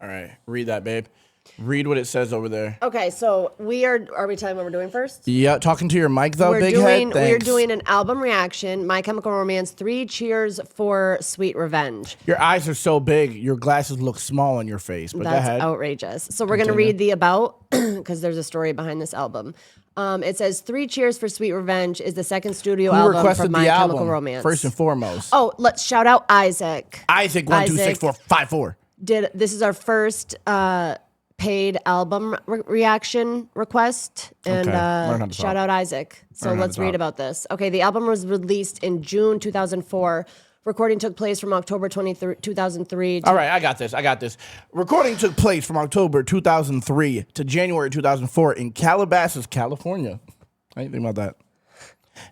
All right, read that, babe. Read what it says over there. Okay, so are we telling what we're doing first? Yeah, talking to your mic though, big head. We're doing an album reaction, My Chemical Romance, 3 Cheers for Sweet Revenge. Your eyes are so big, your glasses look small on your face. But That's go ahead. outrageous. So we're going to read the about, because there's a story behind this album. It says 3 Cheers for Sweet Revenge is the second studio Who album requested from My the Chemical album, Romance. first and foremost? Oh, let's shout out Isaac. Isaac 126454. This is our first paid album reaction request, and shout out Isaac. So let's read about this. Okay, the album was released in June 2004. Recording took place from October 23, 2003. All right, I got this. Recording took place from October 2003 to January 2004 in Calabasas, California. How do you think about that?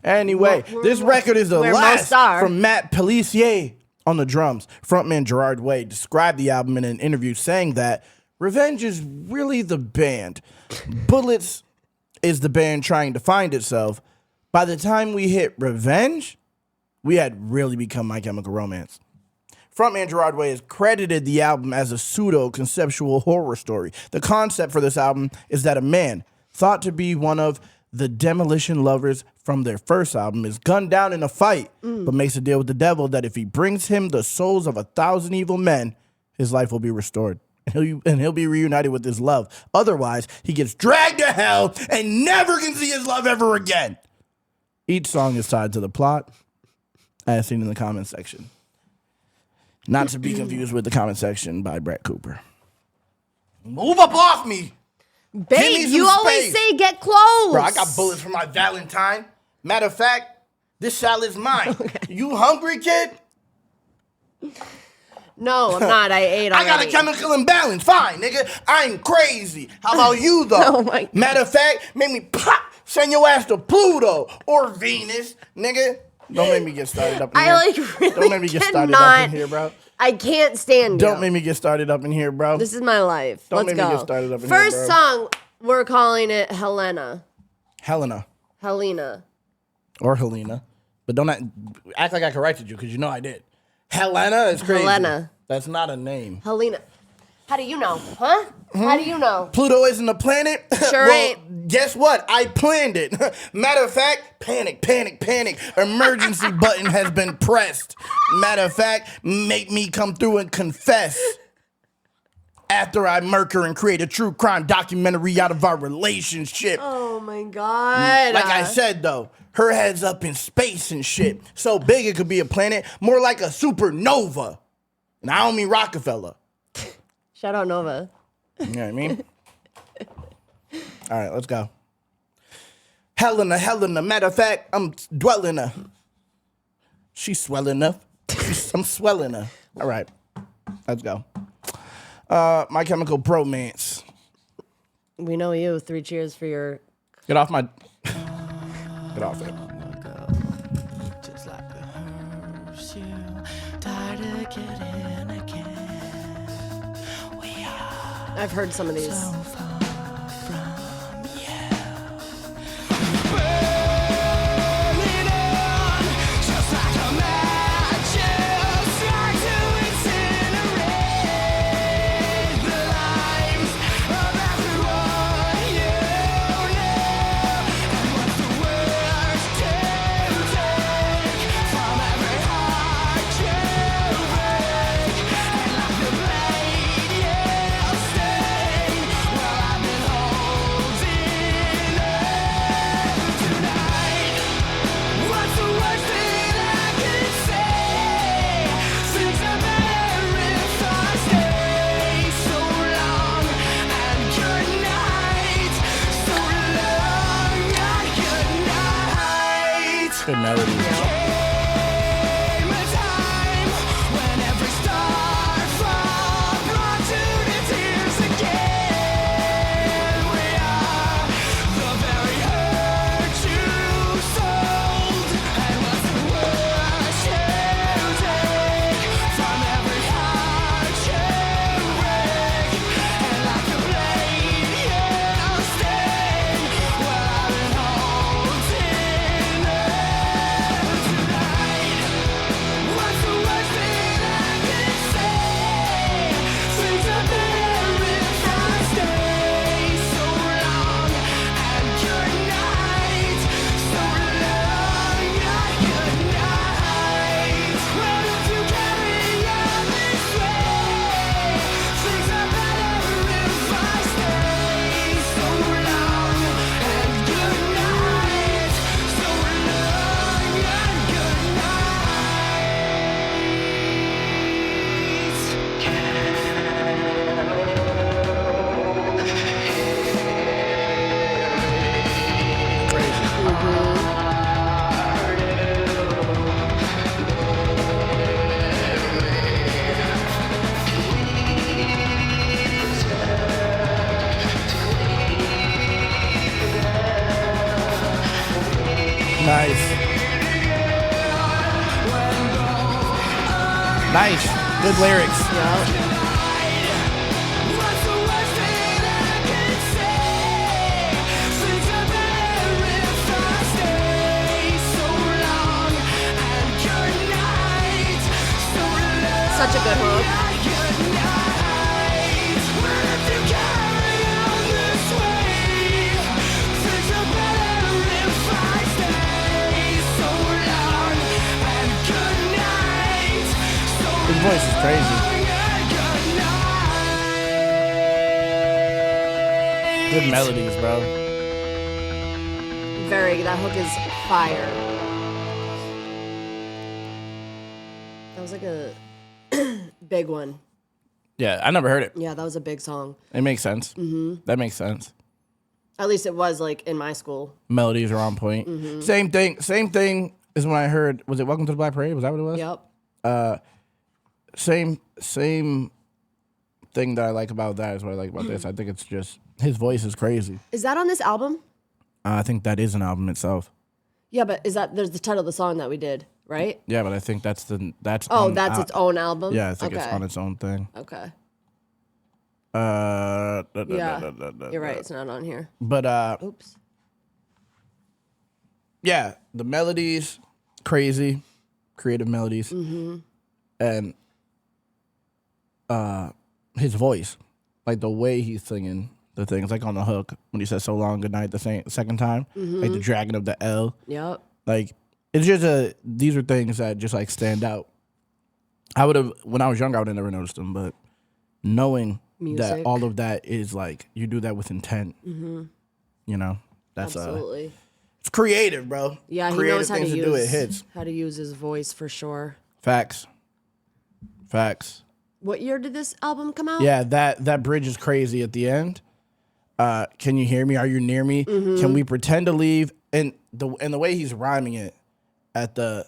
Anyway, this record is the last from Matt Pellissier on the drums. Frontman Gerard Way described the album in an interview saying that Revenge is really the band. Bullets is the band trying to find itself. By the time we hit Revenge, we had really become My Chemical Romance. Frontman Gerard Way has credited the album as a pseudo-conceptual horror story. The concept for this album is that a man, thought to be one of the Demolition Lovers from their first album, is gunned down in a fight, but makes a deal with the devil that if he brings him the souls of 1,000 evil men, his life will be restored. And he'll be reunited with his love. Otherwise, he gets dragged to hell and never can see his love ever again. Each song is tied to the plot, as seen in the comment section. Not to be confused with the comment section by Brett Cooper. Move up off me. Babe, you always say get close. Bro, I got bullets for my Valentine. Matter of fact, this salad's mine. Okay. You hungry, kid? No, I'm not. I ate already. I got a chemical imbalance. Fine, nigga. I ain't crazy. How about you, though? Oh my God. Matter of fact, make me pop. Send your ass to Pluto or Venus, nigga. Don't make me get started up in here. Don't make me get started up in here, bro. I can't stand you. Don't make me get started up in here, bro. This is my life. Let's go. Don't make me get started up in First here, bro. song, we're calling it Helena. Helena. Or Helena. But don't act like I corrected you, because you know I did. Helena is crazy. Helena. That's not a name. Helena. How do you know? Huh? How do you know? Pluto isn't a planet? Sure ain't. Guess what? I planned it. Matter of fact, panic. Emergency button has been pressed. Matter of fact, make me come through and confess. After I murk her and create a true crime documentary out of our relationship. Oh my God. Like I said, though, her head's up in space and shit. So big it could be a planet, more like a supernova. And I don't mean Rockefeller. Shout out Nova. You know what I mean? All right, let's go. Helena. Matter of fact, I'm dwelling her. She's swelling up. I'm swelling her. All right, let's go. My Chemical Bromance. We know you. 3 cheers for your... Get off my... Get off it. Just like the hearse, you tired of getting again. We are I've heard some of these. so far from you. Burning on, just like a match, trying to incinerate the lives of everyone you know. And what's the worst to take from every heart you break? And like the blade you stain, well, I Nice. Nice. Good lyrics. Yep. Such a good hook. His voice is crazy. Good melodies, bro. That hook is fire. That was like a big one. Yeah, I never heard it. Yeah, that was a big song. It makes sense. That makes sense. At least it was like in my school. Melodies are on point. Same thing as when I heard, was it Welcome to the Black Parade? Was that what it was? Yep. Same thing that I like about that is what I like about this. I think it's just, his voice is crazy. Is that on this album? I think that is an album itself. Yeah, but there's the title of the song that we did, right? Yeah, but I think that's Oh, that's its own album? Yeah, I think it's on its own thing. Okay. Yeah, You're right, it's not on here. But Oops. yeah, the melodies, crazy, creative melodies, and his voice, like the way he's singing the things, like on the hook when he says "so long, good night" the second time, like the dragging of the L. Yep. Like it's just these are things that just like stand out. I would have, when I was younger, I would have never noticed them, but knowing that all of that is like, you do that with intent, you know, that's absolutely. It's creative, bro. Yeah, he creative knows how to things use do it hits. how to use his voice for sure. Facts. What year did this album come out? Yeah, that bridge is crazy at the end. Can you hear me? Are you near me? Can we pretend to leave? And the way he's rhyming it at the,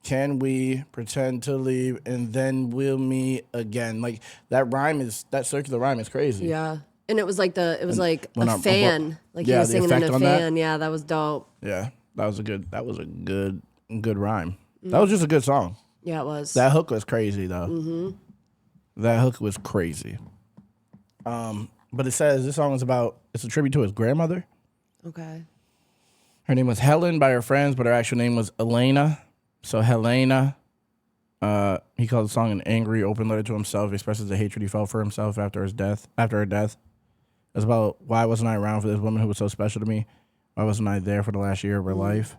can we pretend to leave and then we'll meet again? Like that circular rhyme is crazy. Yeah. And it was like when a fan. Like he yeah, was the singing in effect a on that. fan. Yeah, that was dope. Yeah, that was a good rhyme. That was just a good song. Yeah, it was. That hook was crazy though. That hook was crazy. But it says this song is about, it's a tribute to his grandmother. Okay. Her name was Helen by her friends, but her actual name was Elena. So Helena, he called the song an angry open letter to himself. He expresses the hatred he felt for himself after her death. It's about, why wasn't I around for this woman who was so special to me? Why wasn't I there for the last year of her life?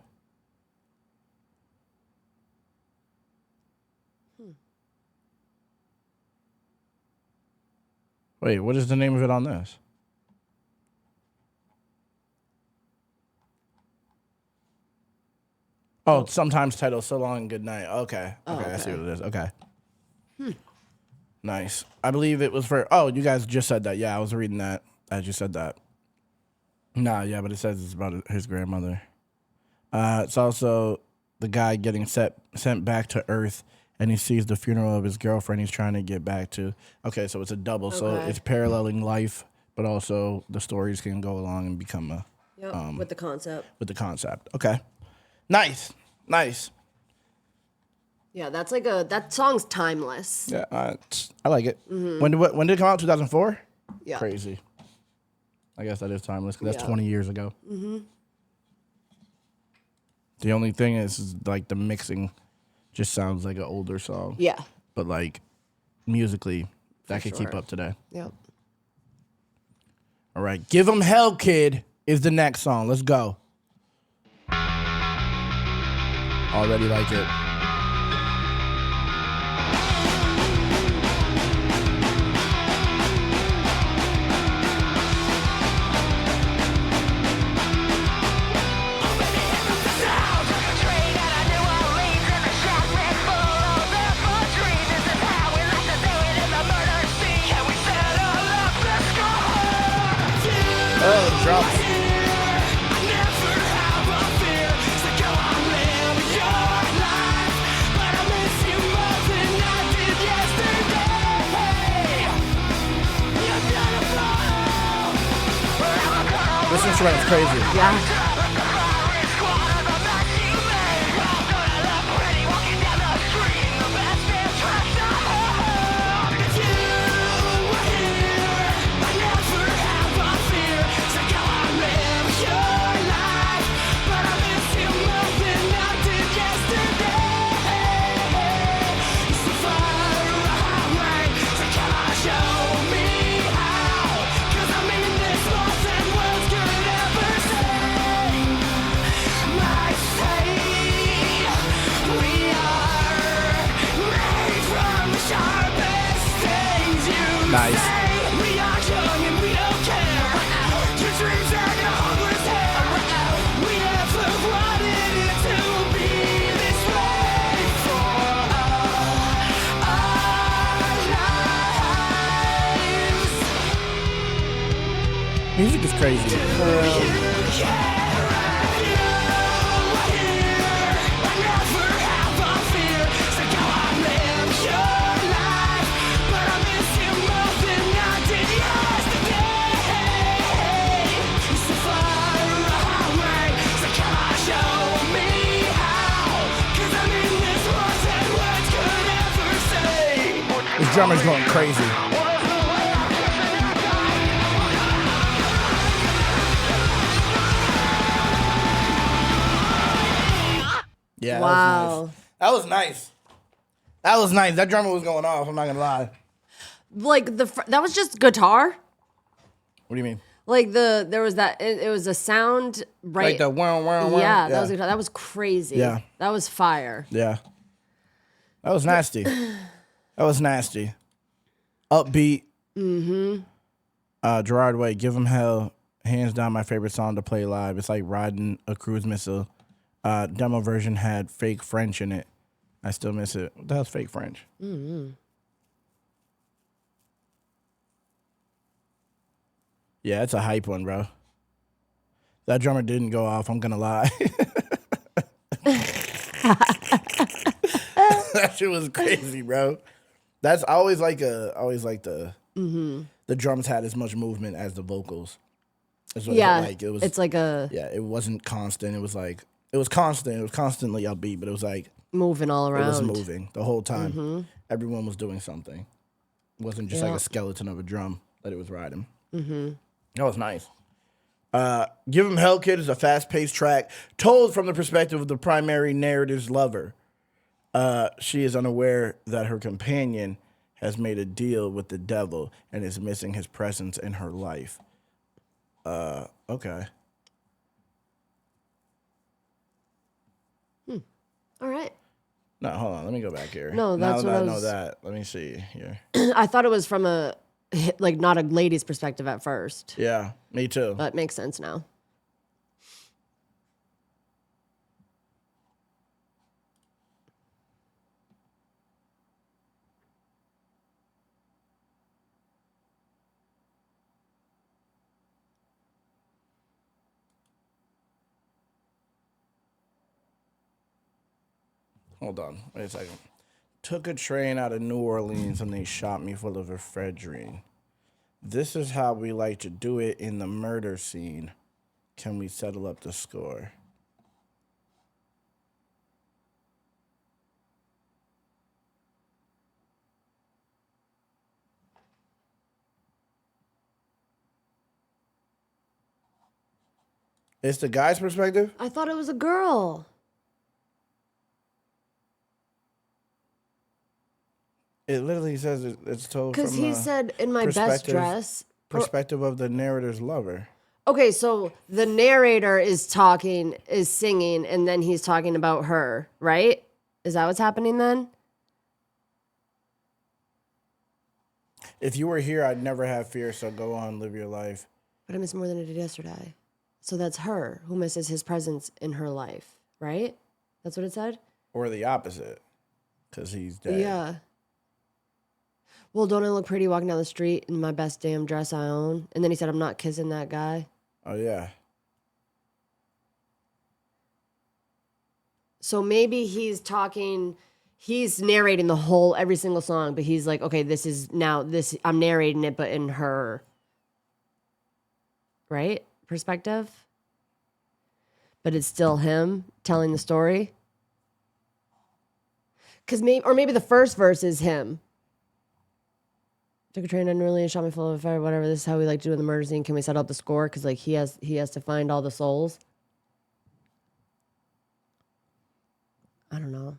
Wait, what is the name of it on this? Oh, sometimes titled "So Long and Good Night." Okay, I see what it is. Okay, nice. I believe it was for. Oh, you guys just said that. Yeah, I was reading that as you said that. Nah, yeah, but it says it's about his grandmother. It's also the guy getting sent back to Earth, and he sees the funeral of his girlfriend he's trying to get back to. Okay, so it's a double. Okay. So it's paralleling life, but also the stories can go along and become a. Yep, with the concept. With the concept. Okay. Nice. Yeah, that's like that song's timeless. Yeah, I like it. When did it come out? 2004? Yeah. Crazy. I guess that is timeless because that's 20 years ago. The only thing is like the mixing just sounds like an older song. Yeah. But like musically, that could keep up today. Yep. All right. Give 'em Hell, Kid is the next song. Let's go. Already like it. Oh, drops. This instrument is crazy. Yeah. nice. We are young and we don't care. Your dreams are a hopeless hair. We never wanted it to be this way for our lives. Music is crazy. You care if you were here. I never have a fear. So go on, live your life. But I miss you more than I did yesterday. You're so far away. So come on, show me how. 'Cause I mean this more than words could ever say. This drummer's going crazy. Yeah, Wow. that was nice. That was nice. That drummer was going off. I'm not gonna lie. Like that was just guitar. What do you mean? Like there was that it was a sound right. Like the wow, wow, wow. Yeah, that was guitar. That was crazy. Yeah. That was fire. Yeah. That was nasty. That was nasty. Upbeat. Gerard Way, Give 'Em Hell. Hands down my favorite song to play live. It's like riding a cruise missile. Demo version had fake French in it. I still miss it. What the hell's fake French? Yeah, it's a hype one, bro. That drummer didn't go off, I'm gonna lie. That shit was crazy, bro. I always like the drums had as much movement as the vocals. That's what Yeah, it felt like. it's like a It wasn't constant. It was constant. It was constantly upbeat, but it was like moving all around. it was moving the whole time. Everyone was doing something. It wasn't just like a skeleton of a drum that it was riding. That was nice. Give 'Em Hell Kid is a fast-paced track told from the perspective of the primary narrative's lover. She is unaware that her companion has made a deal with the devil and is missing his presence in her life. Okay. All right. No, hold on. Let me go back here. No, that's now what that I know was- that. Let me see here. I thought it was from a like not a lady's perspective at first, Yeah, me too. but it makes sense now. Hold on. Wait a second. Took a train out of New Orleans and they shot me full of ephedrine. This is how we like to do it in the murder scene. Can we settle up the score? It's the guy's perspective? I thought it was a girl. It literally says it's told from Because he the said, in my best perspective- dress. perspective of the narrator's lover. Okay, so the narrator is singing, and then he's talking about her, right? Is that what's happening then? If you were here, I'd never have fear, so go on, live your life. But I missed more than I did yesterday. So that's her who misses his presence in her life, right? That's what it said? Or the opposite, because he's dead. Yeah. Well, don't I look pretty walking down the street in my best damn dress I own? And then he said, I'm not kissing that guy. Oh, yeah. So maybe he's narrating the whole, every single song, but he's like, okay, I'm narrating it, but in her, right? Perspective. But it's still him telling the story. Maybe the first verse is him. Took a train to New Orleans, shot me full of fire, whatever. This is how we like to do in the murder scene. Can we set up the score? Because like he has to find all the souls. I don't know.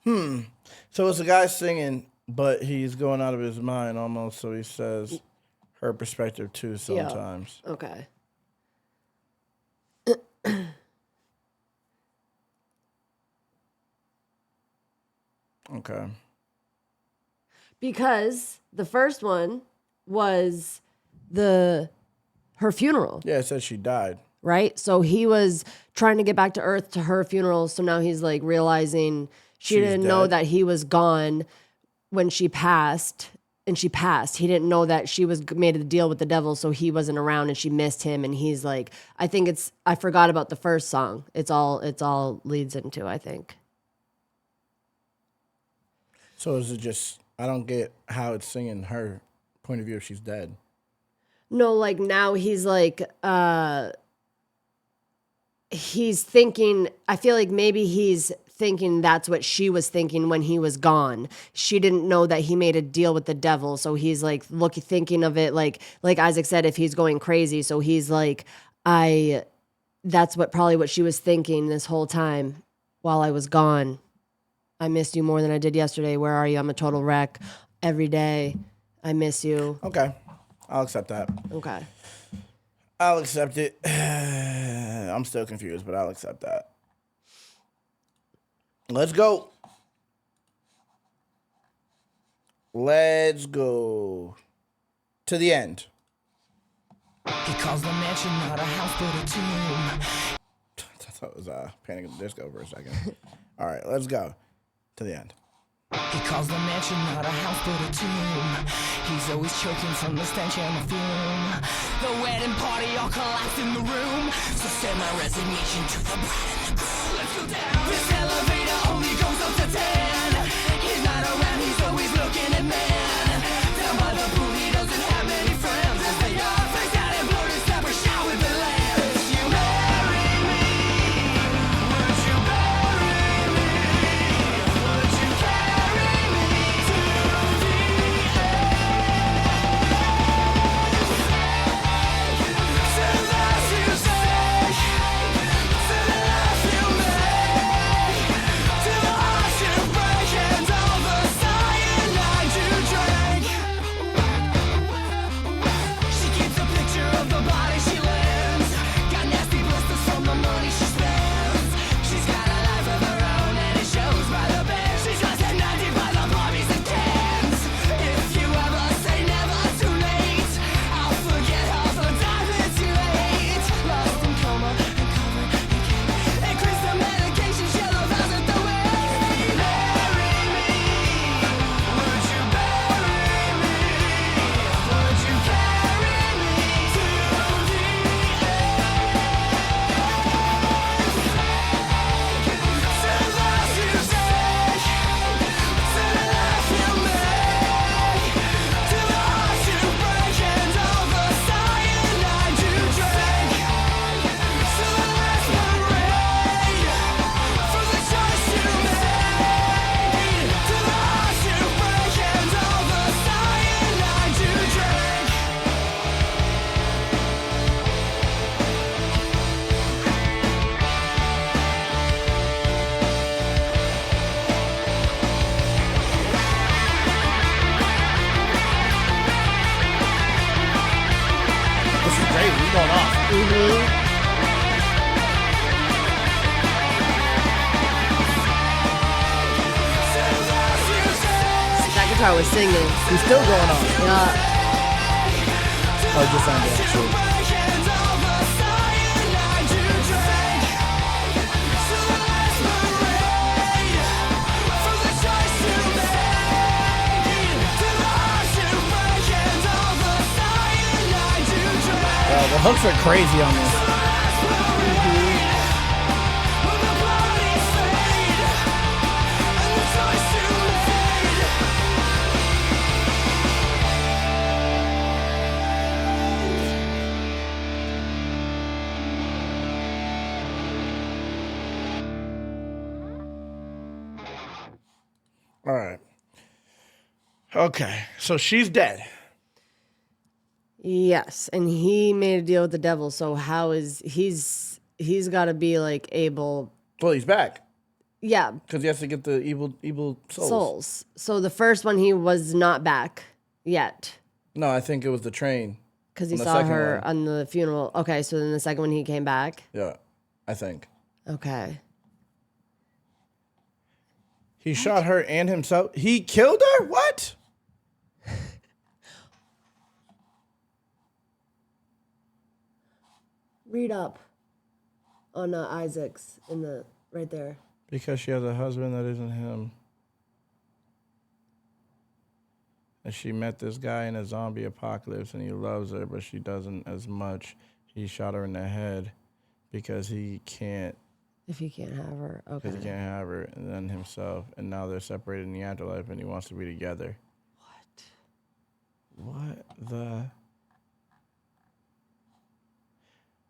So it's a guy singing, but he's going out of his mind almost. So he says her perspective too sometimes. Yeah. Okay. Okay. Because the first one was her funeral. Yeah, it says she died. Right? So he was trying to get back to Earth to her funeral. So now he's like realizing she didn't know that he was gone when she passed. And she passed. He didn't know that she was made a deal with the devil, so he wasn't around and she missed him. And he's like, I forgot about the first song. It's all leads into, I think. So is it just, I don't get how it's singing her point of view if she's dead. No, like now he's like, he's thinking, I feel like maybe he's thinking that's what she was thinking when he was gone. She didn't know that he made a deal with the devil. So he's like thinking of it like Isaac said, if he's going crazy. So he's like, that's probably what she was thinking this whole time while I was gone. I missed you more than I did yesterday. Where are you? I'm a total wreck every day. I miss you. Okay. I'll accept that. Okay. I'll accept it. I'm still confused, but I'll accept that. Let's go. Let's go to the end. He calls the mansion not a house but a tomb. I thought it was Panic at the Disco for a second. All right, let's go to the end. He calls the mansion not a house but a tomb. He's always choking from the stench and the fume. The wedding party all collapsed in the room. So send my resignation to the bride and the groom. Let's go down. This elevator only goes up to 10. He's not around, he's always looking at man. Down by the pool he doesn't have many friends. As they are face out and bloated, step or shout with the land. Would you marry me? Would you bury me? Would you carry me to the end? To the last you say, to the last you make, to the heart you break and all the cyanide you drank. She keeps a picture of the body she lends. Got nasty blisters from the money she spends. She's got a life of her own and it shows by the bed. She's lost at 90 by the Barbies and Kens. If you ever say never too late, I'll forget half the diamonds you ate. Lost in coma and covered in cake. And crystal medications, yellow vows at the way. Marry me. Would you bury me? Would you carry me to the end? To the last you take, to the last you make, to the heart you break and all the cyanide you drank. To the last parade, for the choice you made, to the heart you break and all the cyanide you drank. This is great. We're going off. That guitar was singing. He's still going off. Yeah. Oh, just on the actual. The hooks are crazy on this. All right. Okay, so she's dead. Yes, and he made a deal with the devil. So how is he's got to be like able? Well, he's back. Yeah. Because he has to get the evil souls. So the first one, he was not back yet. No, I think it was the train. Because he saw her on the funeral. Okay, so then the second one, he came back? Yeah, I think. Okay. He shot her and himself. He killed her? What? Read up on Isaac's in the right there. Because she has a husband that isn't him. And she met this guy in a zombie apocalypse and he loves her, but she doesn't as much. He shot her in the head because he can't. If he can't have her, okay. Because he can't have her and then himself. And now they're separated in the afterlife and he wants to be together. What the?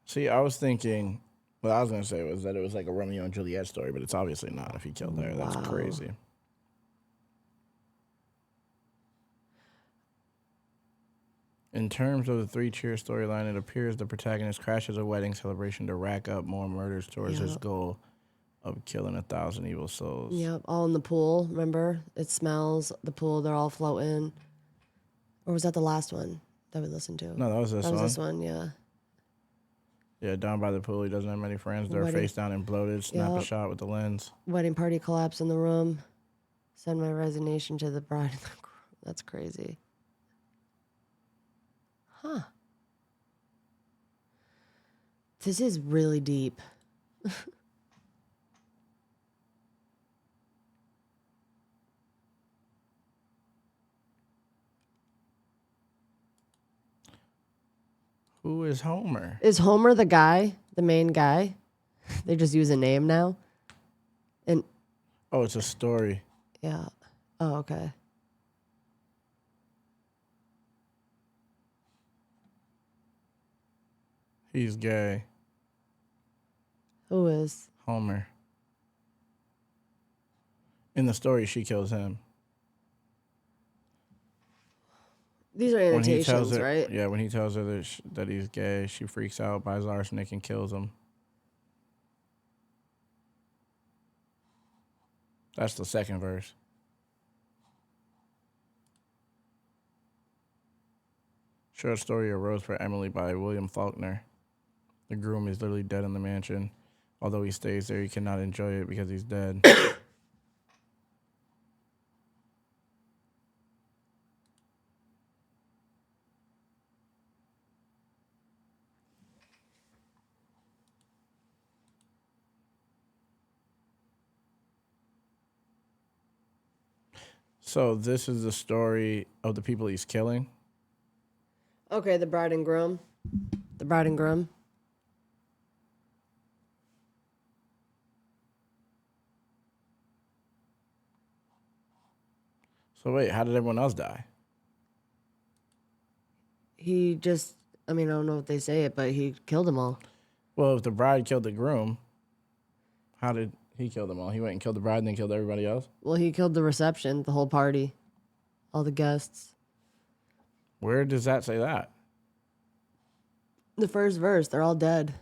See, I was thinking, what I was going to say was that it was like a Romeo and Juliet story, but it's obviously not if he killed her. That's crazy. In terms of the Three Cheers storyline, it appears the protagonist crashes a wedding celebration to rack up more murders towards his goal of killing 1,000 evil souls. Yep, all in the pool, remember? It smells, the pool, they're all floating. Or was that the last one that we listened to? No, that was this one. That was this one, yeah. Yeah, down by the pool, he doesn't have many friends. They're face down and bloated, snap a shot with the lens. Wedding party collapse in the room. Send my resignation to the bride. That's crazy. Huh. This is really deep. Who is Homer? Is Homer the guy, the main guy? They just use a name now? And oh, it's a story. yeah. Oh, okay. He's gay. Who is? Homer. In the story, she kills him. These are annotations, her, right? Yeah, when he tells her that he's gay, she freaks out, buys arsenic, and kills him. That's the second verse. Short story, A Rose for Emily by William Faulkner. The groom is literally dead in the mansion. Although he stays there, he cannot enjoy it because he's dead. So this is the story of the people he's killing? Okay, the bride and groom. The bride and groom. So wait, how did everyone else die? He just, I mean, I don't know if they say it, but he killed them all. Well, if the bride killed the groom, how did he kill them all? He went and killed the bride and then killed everybody else? Well, he killed the reception, the whole party, all the guests. Where does that say that? The first verse, they're all dead.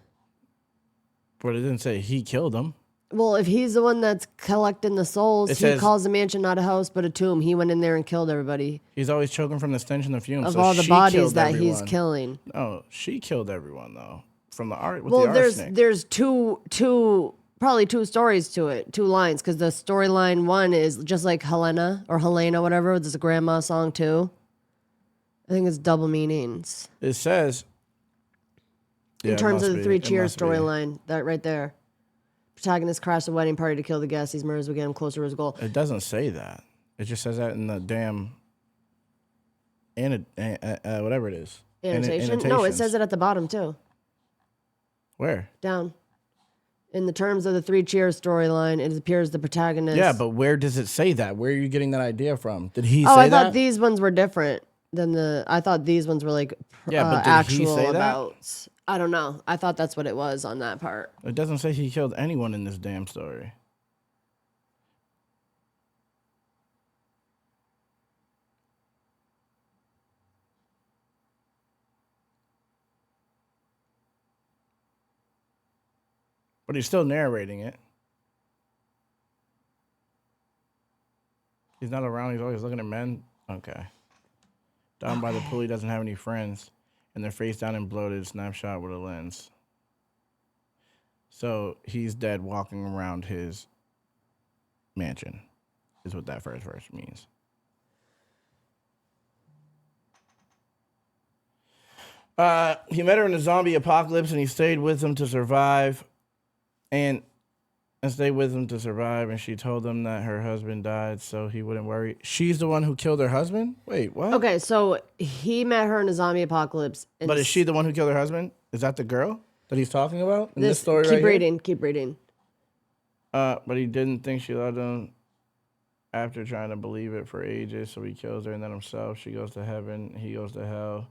But it didn't say he killed them. Well, if he's the one that's collecting the souls, he calls a mansion not a house but a tomb. He went in there and killed everybody. He's always choking from the stench and the fumes. Of so all the she bodies that everyone. he's killing. No, she killed everyone though. From the art with Well, the arsenic. there's probably two stories to it, two lines, because the storyline one is just like Helena or Helena, whatever. There's a grandma song too. I think it's double meanings. It says In terms of the Three Cheers storyline, that right there. Protagonist crashed a wedding party to kill the guests. These murders would get him closer to his goal. It doesn't say that. It just says that in the damn whatever it is. Annotation? No, it says it at the bottom too. Where? Down. In the terms of the Three Cheers storyline, it appears the protagonist. Yeah, but where does it say that? Where are you getting that idea from? Did he say I that? thought these ones were different than the. I thought these ones were like but did actual he say about. that? I don't know. I thought that's what it was on that part. It doesn't say he killed anyone in this damn story. But he's still narrating it. He's not around. He's always looking at men. Okay. Down by the pool, he doesn't have any friends. And they're face down and bloated, snapshot with a lens. So he's dead walking around his mansion, is what that first verse means. He met her in the zombie apocalypse, and he stayed with him to survive. And stayed with him to survive, and she told him that her husband died, so he wouldn't worry. She's the one who killed her husband? Wait, what? Okay, so he met her in a zombie apocalypse. But is she the one who killed her husband? Is that the girl that he's talking about in this story keep right reading, here? Keep reading. But he didn't think she loved him after trying to believe it for ages, so he kills her and then himself. She goes to heaven. He goes to hell.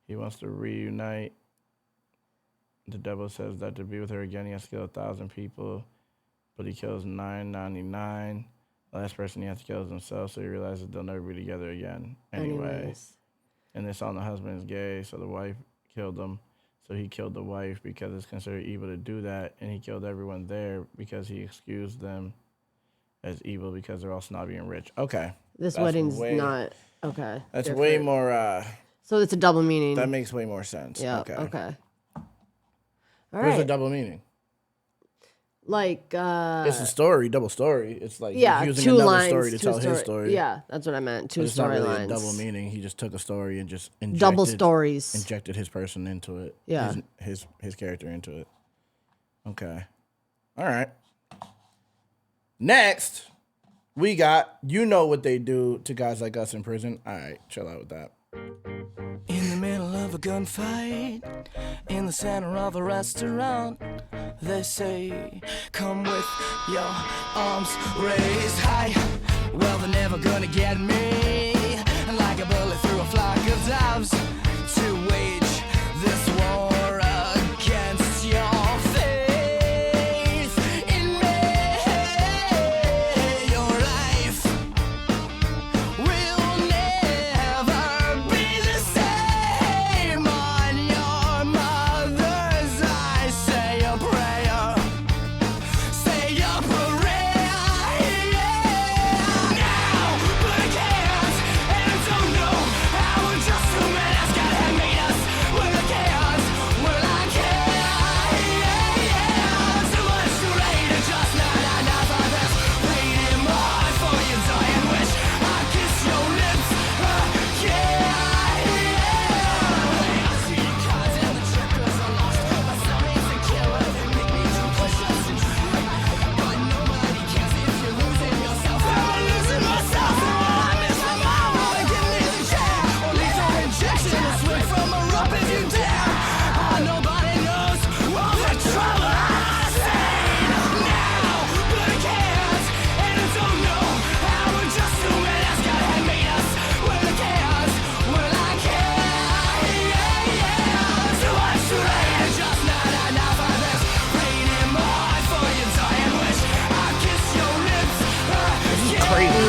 He wants to reunite. The devil says that to be with her again, he has to kill 1,000 people. But he kills 999. The last person he has to kill is himself, so he realizes they'll never be together again. Anyway. And this on the husband is gay, so the wife killed him. So he killed the wife because it's considered evil to do that. And he killed everyone there because he excused them as evil because they're all snobby and rich. Okay. This wedding's not, okay. That's different. Way more... so it's a double meaning. That makes way more sense. Yeah, okay. All right. There's a double meaning. Like, it's a story, double story. It's like yeah, he's using two another lines, story to tell his story. Yeah, that's what I meant. Two storylines. It's not really a double meaning. He just took a story and just double stories. Injected his person into it. Yeah, his character into it. Okay, all right. Next, we got you know what they do to guys like us in prison. All right, chill out with that. In the middle of a gunfight, in the center of a restaurant, they say, come with your arms raised high. Well, they're never gonna get me. Like a bullet through a flock of doves to wage this war against your faith in me. Your life will never be the same. On your mother's eyes, say a prayer. Say a prayer. Now, but I can't, and I don't know how. We're just too many that's gotta meet us. Well, I can't, well, I can't. Too much too late, and just not enough of this. Waiting more for your dying wish. I kiss your lips again. I see the cards and the checkers are lost. My stomach's a killer. They make me do push-ups and try. But nobody cares if you're losing yourself. I'm losing myself. I miss my mom. Give me the chair. Or lethal injection. Or swing from a rope if you dare. Nobody knows all the trouble I've seen now. But I can't, and I don't know how. We're just too many that's gotta meet us. Well, I can't, well, I can't. Too much too late, and just not enough of this. Waiting more for your dying wish. I kiss your lips again. Crazy.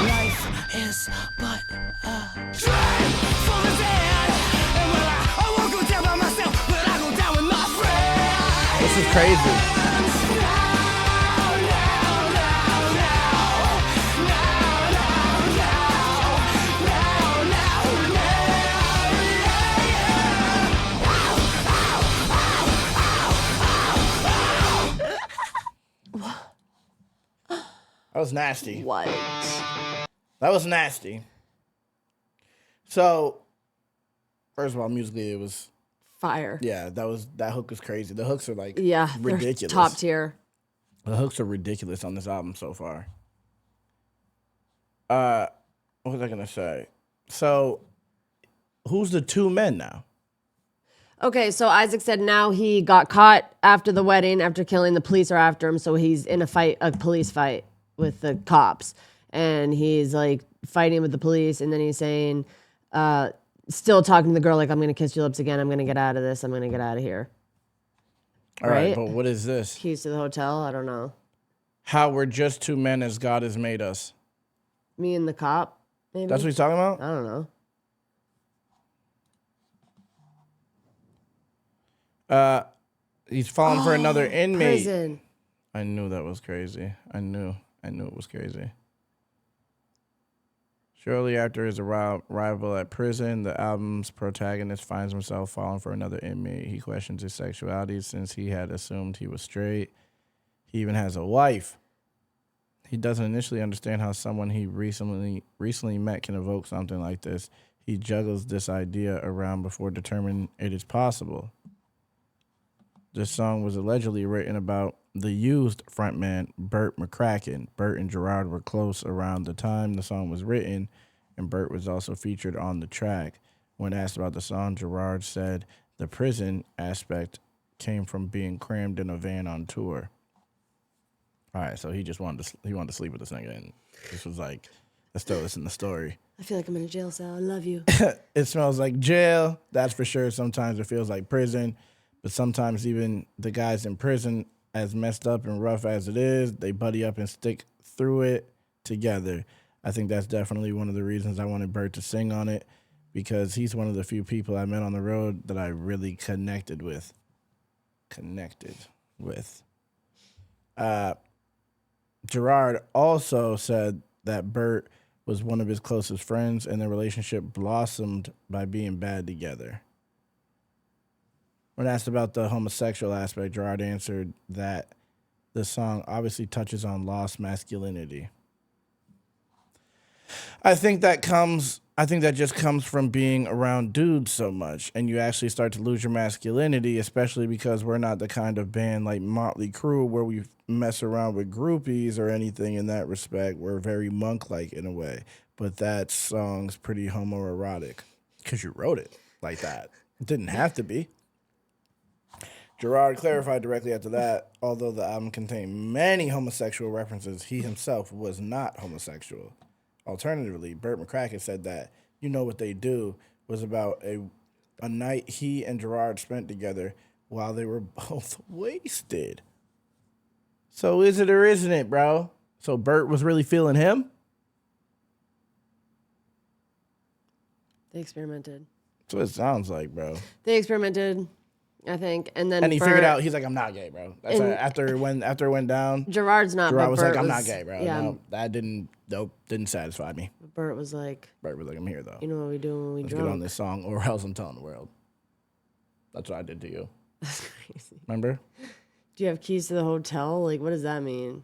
Life is but a dream for the dead. And well, I won't go down by myself, but I go down with my friends. This is crazy. That was nasty. What? That was nasty. So, first of all, musically, it was Fire. yeah. That hook was crazy. The hooks are like Yeah, they're ridiculous. top tier. The hooks are ridiculous on this album so far. What was I gonna say? So, who's the two men now? Okay, so Isaac said now he got caught after the wedding, after killing the police are after him, so he's in a police fight with the cops, and he's like fighting with the police, and then he's saying, still talking to the girl like, I'm gonna kiss your lips again, I'm gonna get out of this, I'm gonna get out of here. All right, but what is this? Keys to the hotel, I don't know. How we're just two men as God has made us. Me and the cop, maybe? That's what he's talking about? I don't know. He's falling for another inmate. Prison. I knew that was crazy. I knew it was crazy. Shortly after his arrival at prison, the album's protagonist finds himself falling for another inmate. He questions his sexuality since he had assumed he was straight. He even has a wife. He doesn't initially understand how someone he recently met can evoke something like this. He juggles this idea around before determining it is possible. This song was allegedly written about the Used frontman, Burt McCracken. Burt and Gerard were close around the time the song was written, and Burt was also featured on the track. When asked about the song, Gerard said the prison aspect came from being crammed in a van on tour. All right, so he just wanted to sleep with this nigga, and this was like, let's throw this in the story. I feel like I'm in a jail cell. I love you. It smells like jail, that's for sure. Sometimes it feels like prison. But sometimes even the guys in prison, as messed up and rough as it is, they buddy up and stick through it together. I think that's definitely one of the reasons I wanted Burt to sing on it, because he's one of the few people I met on the road that I really connected with. Gerard also said that Burt was one of his closest friends, and their relationship blossomed by being bad together. When asked about the homosexual aspect, Gerard answered that the song obviously touches on lost masculinity. I think that just comes from being around dudes so much, and you actually start to lose your masculinity, especially because we're not the kind of band like Motley Crue where we mess around with groupies or anything in that respect. We're very monk-like in a way, but that song's pretty homoerotic because you wrote it like that. It didn't have to be. Gerard clarified directly after that, although the album contained many homosexual references, he himself was not homosexual. Alternatively, Burt McCracken said that You Know What They Do was about a night he and Gerard spent together while they were both wasted. So is it or isn't it, bro? So Burt was really feeling him? They experimented. That's what it sounds like, bro. They experimented, I think, and then he figured out, he's like, I'm not gay, bro. That's after it went down. Gerard's not. Gerard was Burt like, I'm not gay, bro. Yeah, No, that didn't satisfy me. Burt was like, I'm here though. you know what we do when we Let's drunk. get on this song, or else I'm telling the world. That's what I did to you. That's crazy. Remember? Do you have keys to the hotel? Like, what does that mean?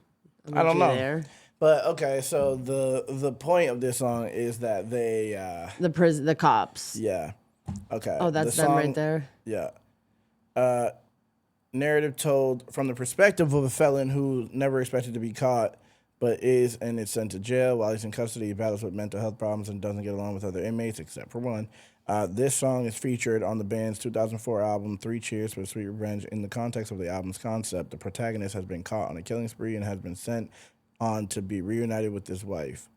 I don't know. There. But okay, so the point of this song is that they The cops. yeah. Okay. Oh, that's the them song, right there. Yeah. Narrative told from the perspective of a felon who never expected to be caught, but is and is sent to jail. While he's in custody, he battles with mental health problems and doesn't get along with other inmates, except for one. This song is featured on the band's 2004 album, 3 Cheers for Sweet Revenge. In the context of the album's concept, the protagonist has been caught on a killing spree and has been sent on to be reunited with his wife.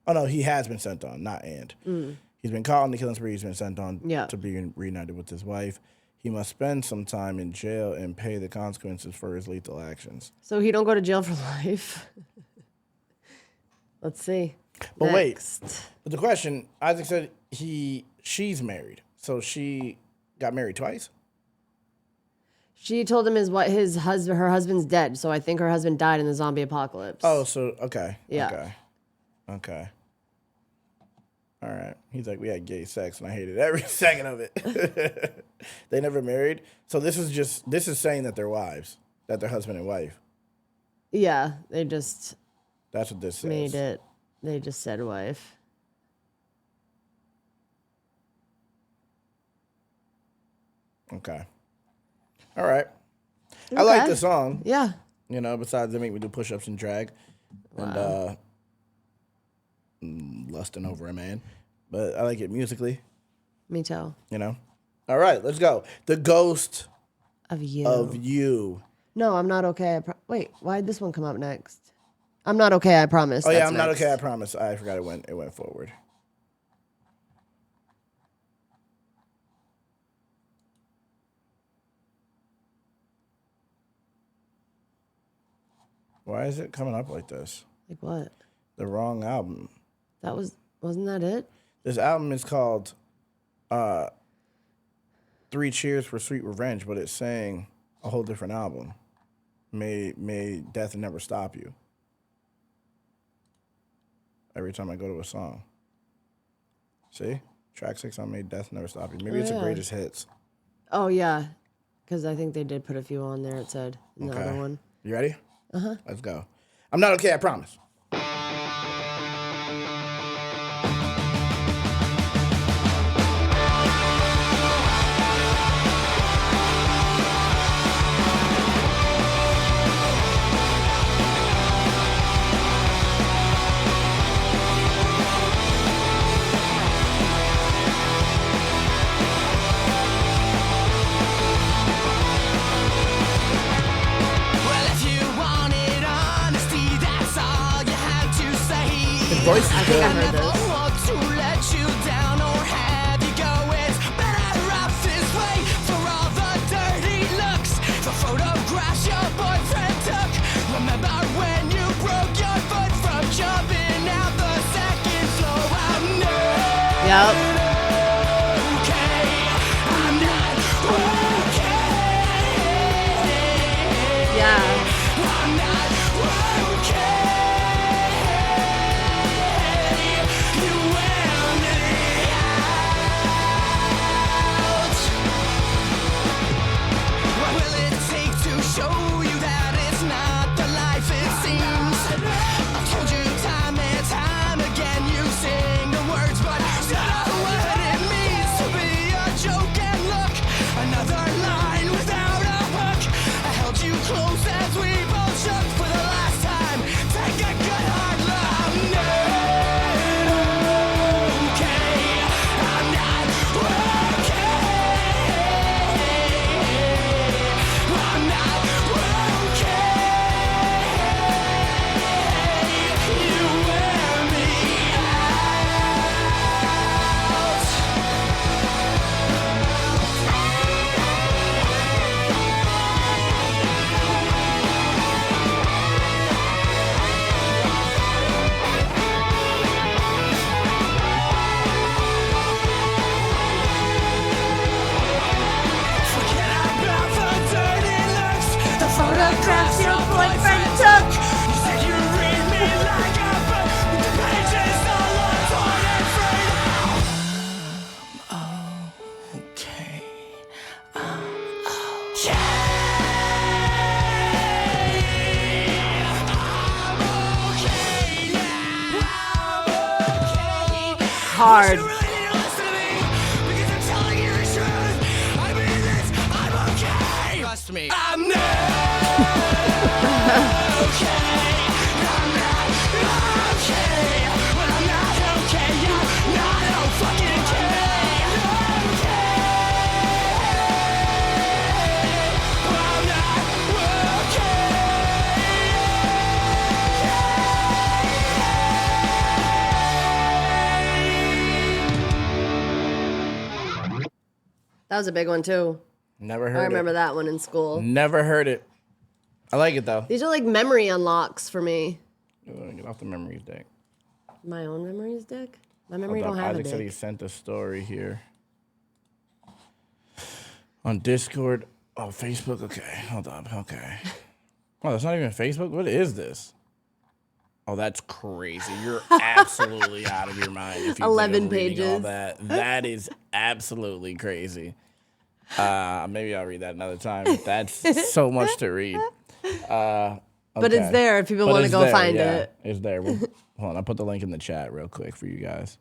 Oh, no, he has been sent on, not and. He's been caught on the killing spree. He's been sent on to be reunited with his wife. He must spend some time in jail and pay the consequences for his lethal actions. So he don't go to jail for life. Let's see. But Next. wait. But the question, Isaac said she's married. So she got married twice? She told him her husband's dead. So I think her husband died in the zombie apocalypse. Oh, so okay. Yeah. Okay. All right. He's like, we had gay sex, and I hated every second of it. They never married. So this is saying that they're wives, that they're husband and wife. Yeah, they just That's what this says. made it. They just said wife. Okay. All right. I like the song. Yeah. You know, besides they make me do push-ups and drag. And lusting over a man. But I like it musically. Me too. You know? All right, let's go. The Ghost Of You. of You. No, I'm Not Okay. Wait, why did this one come up next? I'm Not Okay, I Promise. Oh, yeah, That's I'm Not next. Okay, I Promise. I forgot it went forward. Why is it coming up like this? Like what? The wrong album. Wasn't that it? This album is called 3 Cheers for Sweet Revenge, but it's saying a whole different album. May Death Never Stop You. Every time I go to a song. See? Track 6 on May Death Never Stop You. Maybe it's the greatest hits. Oh, yeah. Because I think they did put a few on there, it said, in the other one. You ready? Uh-huh. Let's go. I'm Not Okay, I Promise. Voice is I think I heard this. Yep. Yeah. Photographs your boyfriend took. You said you read me like a book, but the pages are all torn and frayed. Okay. I'm okay. Hard. Trust me. I'm not okay. I'm not okay. When I'm not okay, I'm not fucking okay. I'm not okay. That was a big one, too. Never heard it. I remember that one in school. Never heard it. I like it, though. These are like memory unlocks for me. Get off the memories deck. My own memories deck? My memory Hold don't up. have Isaac a said he deck. sent a story here. On Discord. Oh, Facebook. Okay. Hold up. Okay. Oh, that's not even Facebook? What is this? Oh, that's crazy. You're absolutely out of your mind. If you 11 think of reading all pages. that is absolutely crazy. Maybe I'll read that another time. That's so much to read. But Okay. it's there if people But want to it's go there, find yeah. it. It's there. Hold on, I'll put the link in the chat real quick for you guys.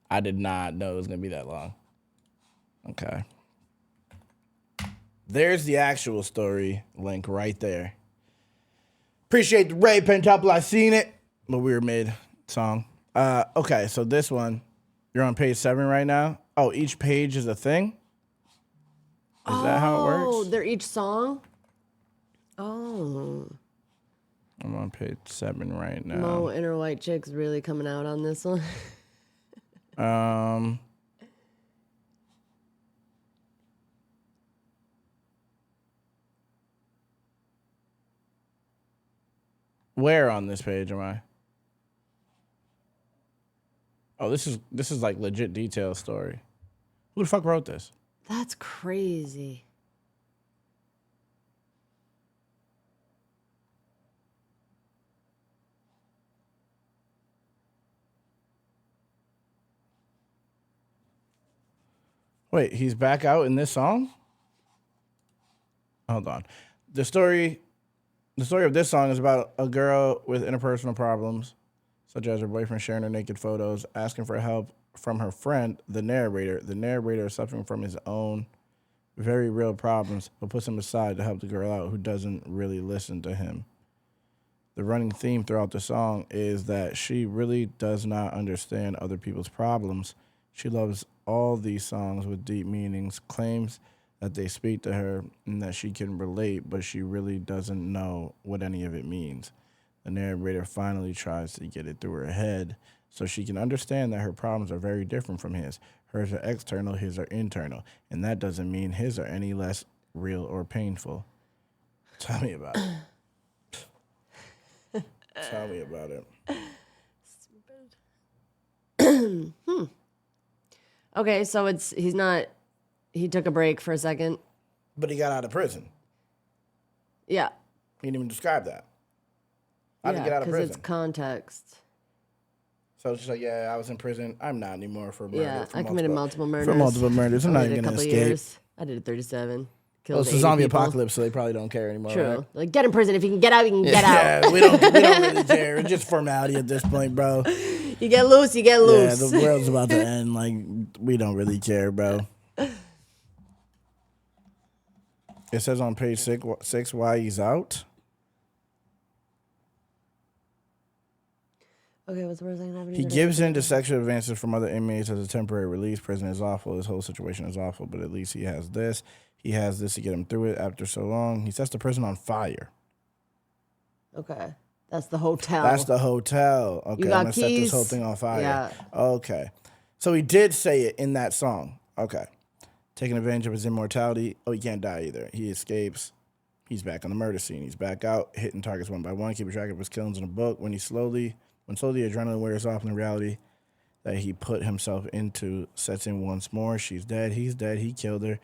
I did not know it was going to be that long. Okay. There's the actual story link right there. Appreciate the Ray Pentuple. I seen it. but we were mid song. Okay, so this one, you're on page 7 right now. Oh, each page is a thing? Is that how it works? Oh, they're each song? Oh. I'm on page 7 right now. Mo Inner White Chick's really coming out on this one. Where on this page am I? Oh, this is like legit detailed story. Who the fuck wrote this? That's crazy. Wait, he's back out in this song? Hold on. The story of this song is about a girl with interpersonal problems, such as her boyfriend sharing her naked photos, asking for help from her friend, the narrator. The narrator is suffering from his own very real problems, but puts him aside to help the girl out who doesn't really listen to him. The running theme throughout the song is that she really does not understand other people's problems. She loves all these songs with deep meanings, claims that they speak to her and that she can relate, but she really doesn't know what any of it means. The narrator finally tries to get it through her head so she can understand that her problems are very different from his. Hers are external, his are internal, and that doesn't mean his are any less real or painful. Tell me about it. Tell me about it. Okay, so he took a break for a second. But he got out of prison. Yeah. He didn't even describe that. How did he get out of prison? Because it's context. So it's just like, yeah, I was in prison. I'm not anymore for murder. Yeah, I committed multiple murders. For multiple murders. I'm not did even a going to couple escape. years. I did 37. Well, it's a 80 zombie people. apocalypse, so they probably don't care anymore. True. Right? Like, get in prison. If you can get out, you can get out. Yeah, we don't really care. It's just formality at this point, bro. You get loose, you get loose. Yeah, the world's about to end. Like, we don't really care, bro. It says on page 6 why he's out. Okay, what's the worst thing that happened? He gives in to sexual advances from other inmates as a temporary release. Prison is awful. This whole situation is awful, but at least he has this. He has this to get him through it after so long. He sets the prison on fire. Okay. That's the hotel. That's the hotel. Okay, You got I'm going to set this keys? whole thing on fire. Yeah. Okay. So he did say it in that song. Okay. Taking advantage of his immortality. Oh, he can't die either. He escapes. He's back on the murder scene. He's back out, hitting targets one by one, keeping track of his killings in a book. When slowly adrenaline wears off and the reality that he put himself into sets in once more. She's dead. He's dead. He killed her.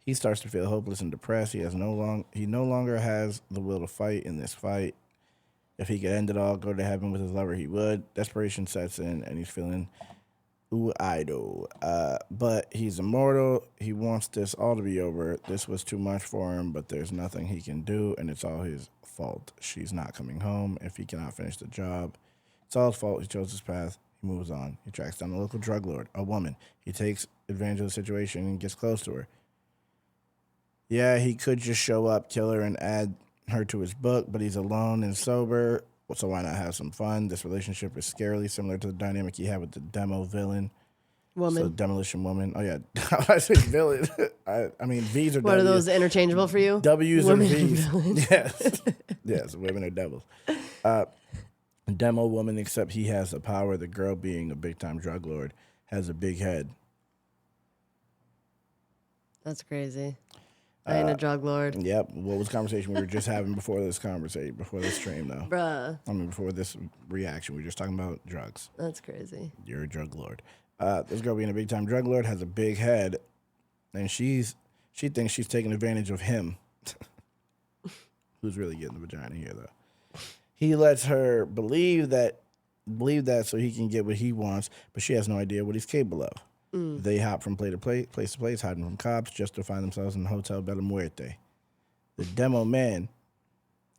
He starts to feel hopeless and depressed. He no longer has the will to fight in this fight. If he could end it all, go to heaven with his lover, he would. Desperation sets in, and he's feeling idle. But he's immortal. He wants this all to be over. This was too much for him, but there's nothing he can do, and it's all his fault. She's not coming home if he cannot finish the job. It's all his fault. He chose his path. He moves on. He tracks down a local drug lord, a woman. He takes advantage of the situation and gets close to her. Yeah, he could just show up, kill her, and add her to his book, but he's alone and sober, so why not have some fun? This relationship is scarily similar to the dynamic he had with the demo villain. Woman. So demolition woman. Oh, yeah. I say villain. I mean, V's are What W's. are those interchangeable for you? W's Women are and V's. villains. Yes. Yes, women are devils. Demo woman, except he has the power. The girl, being a big-time drug lord, has a big head. That's crazy. I ain't a drug lord. Yep. What was the conversation we were just having before this stream, though? Bruh. I mean, before this reaction, we were just talking about drugs. That's crazy. You're a drug lord. This girl being a big-time drug lord has a big head, and she thinks she's taking advantage of him. Who's really getting the vagina here, though? He lets her believe that so he can get what he wants, but she has no idea what he's capable of. They hop from place to place, hiding from cops, just to find themselves in the Hotel Bella Muerte. The demo man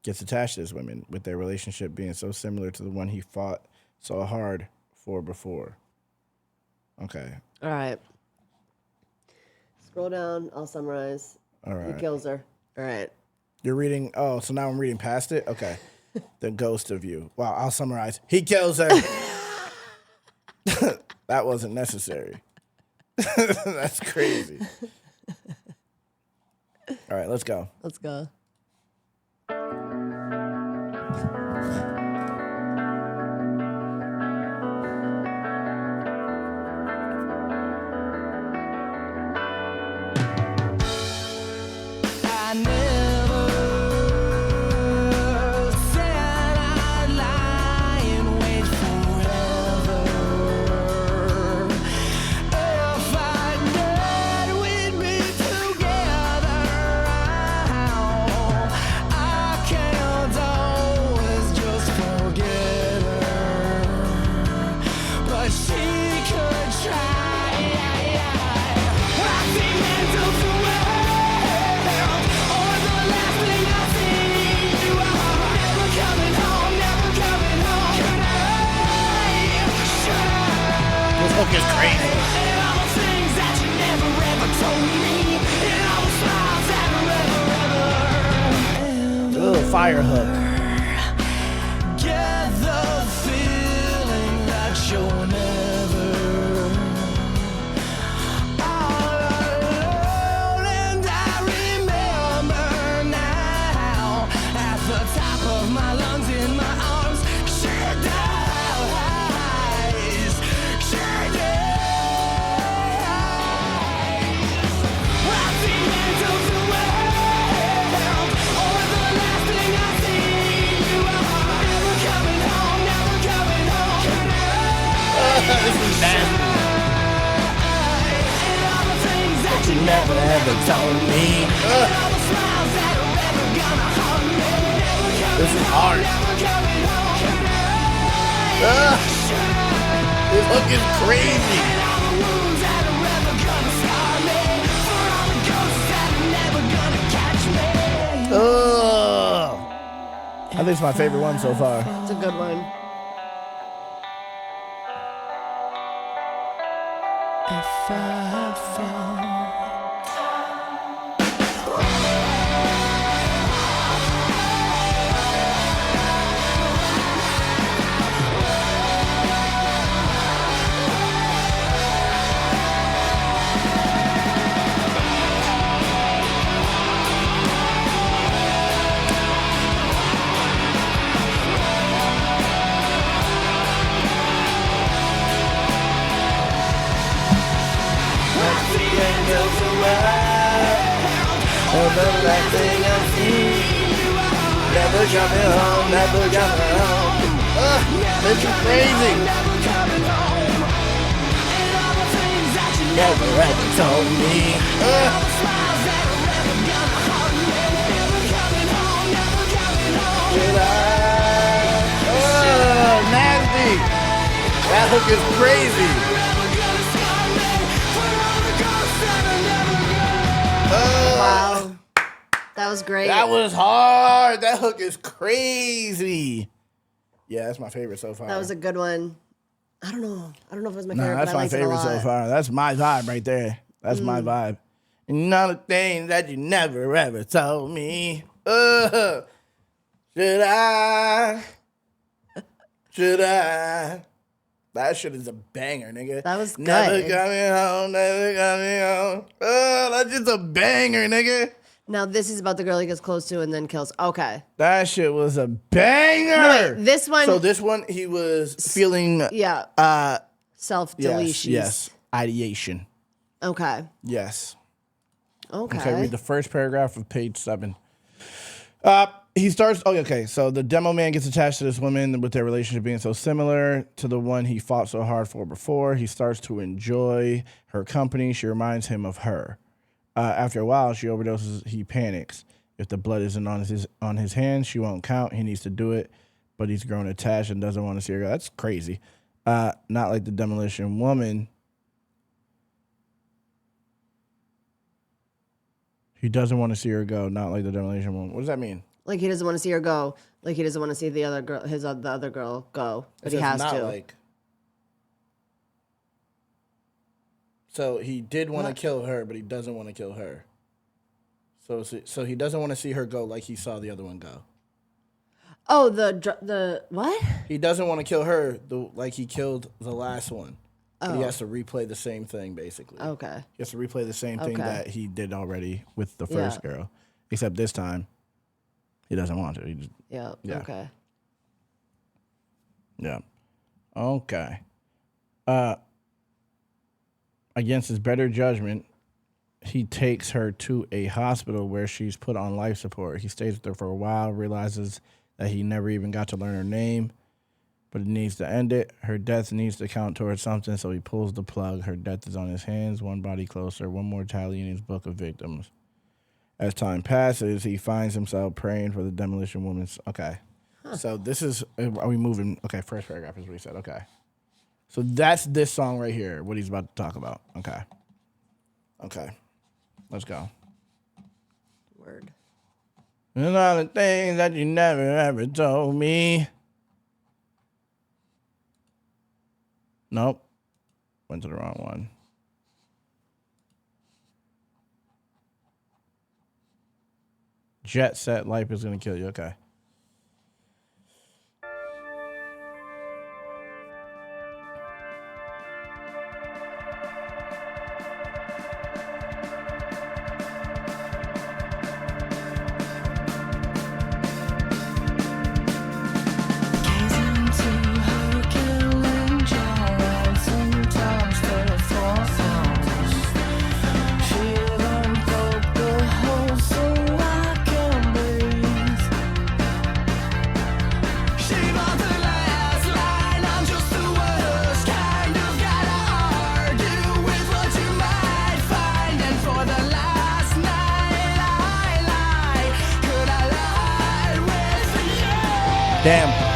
gets attached to this woman, with their relationship being so similar to the one he fought so hard for before. Okay. All right. Scroll down. I'll summarize. All right. He kills her. All right. You're reading. Oh, so now I'm reading past it? Okay. the ghost of you. Well, I'll summarize. He kills her. That wasn't necessary. That's crazy. All right, let's go. Let's go. I never said I'd lie and wait forever. If I did, we'd be together. I can't always just forget her, but she could try. I think mental for This hook is crazy. It's a little fire hook. Get the feeling that you're never all alone. And I remember now, at the top of my lungs, in my arms, she dies. She dies. I think mental to world, or the last thing I see. You are never coming home, never coming home. This is nasty. And all the things that you Never ever told me. all the smiles that are ever gonna haunt me. Never coming This is hard. never coming home. This hook is crazy. And all the wounds that are ever gonna scar me. For all the ghosts that are never gonna catch me. I think it's my favorite one so far. It's a good one. If I fall. Remember that thing I see. Never coming home, never coming home. This is crazy. Never ever told me. Nasty. That hook is crazy. Wow. That was great. That was hard. That hook is crazy. Yeah, that's my favorite so far. That was a good one. I don't know if it was my Nah, favorite, that's but I my liked it a favorite so lot. far. That's my vibe right there. That's my vibe. And all the things that you never ever told me. Should I? Should I? That shit is a banger, nigga. That was Never good. coming home, never coming home. That's just a banger, nigga. Now this is about the girl he gets close to and then kills. Okay. That shit was a banger. No, wait, this one- So this one, he was feeling. Yeah. Self-deletion. Yes. Ideation. Okay. Yes. Okay. Okay, read the first paragraph of page 7. He starts. Oh, okay. So the demo man gets attached to this woman with their relationship being so similar to the one he fought so hard for before. He starts to enjoy her company. She reminds him of her. After a while, she overdoses. He panics. If the blood isn't on his hands, she won't count. He needs to do it, but he's grown attached and doesn't want to see her go. That's crazy. Not like the demolition woman. He doesn't want to see her go. Not like the demolition woman. What does that mean? Like he doesn't want to see her go. Like he doesn't want to see the other girl, the other girl go, but he has to. Like, so he did want to kill her, but he doesn't want to kill her. So he doesn't want to see her go like he saw the other one go. Oh, the what? He doesn't want to kill her like he killed the last one. But he has to replay the same thing, basically. Okay. He has to replay the same thing that he did already with the first girl. Except this time, he doesn't want to. He just, yeah. Okay. Yeah. Okay. Against his better judgment, he takes her to a hospital where she's put on life support. He stays with her for a while, realizes that he never even got to learn her name, but he needs to end it. Her death needs to count towards something, so he pulls the plug. Her death is on his hands, one body closer, one more tally in his book of victims. As time passes, he finds himself praying for the demolition woman's... Okay. So this is... Are we moving? Okay, first paragraph is what he said. Okay. So that's this song right here, what he's about to talk about. Okay. Okay. Let's go. Word. And all the things that you never ever told me. Nope. Went to the wrong one. Jet Set Life is going to kill you. Okay. Damn.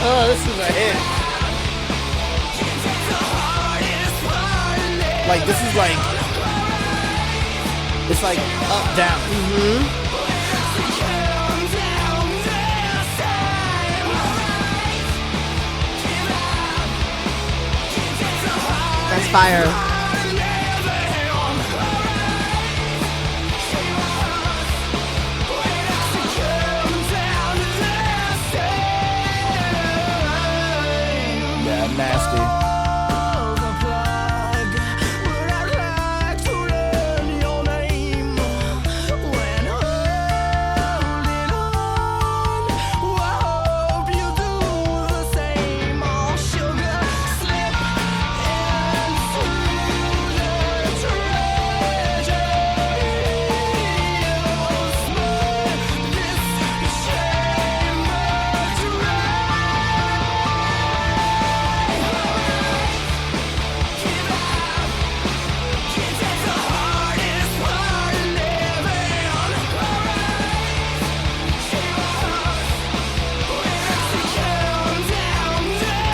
Oh, this is a hit. Like, this is like, it's like up, down. That's fire. Nasty.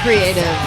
Creative.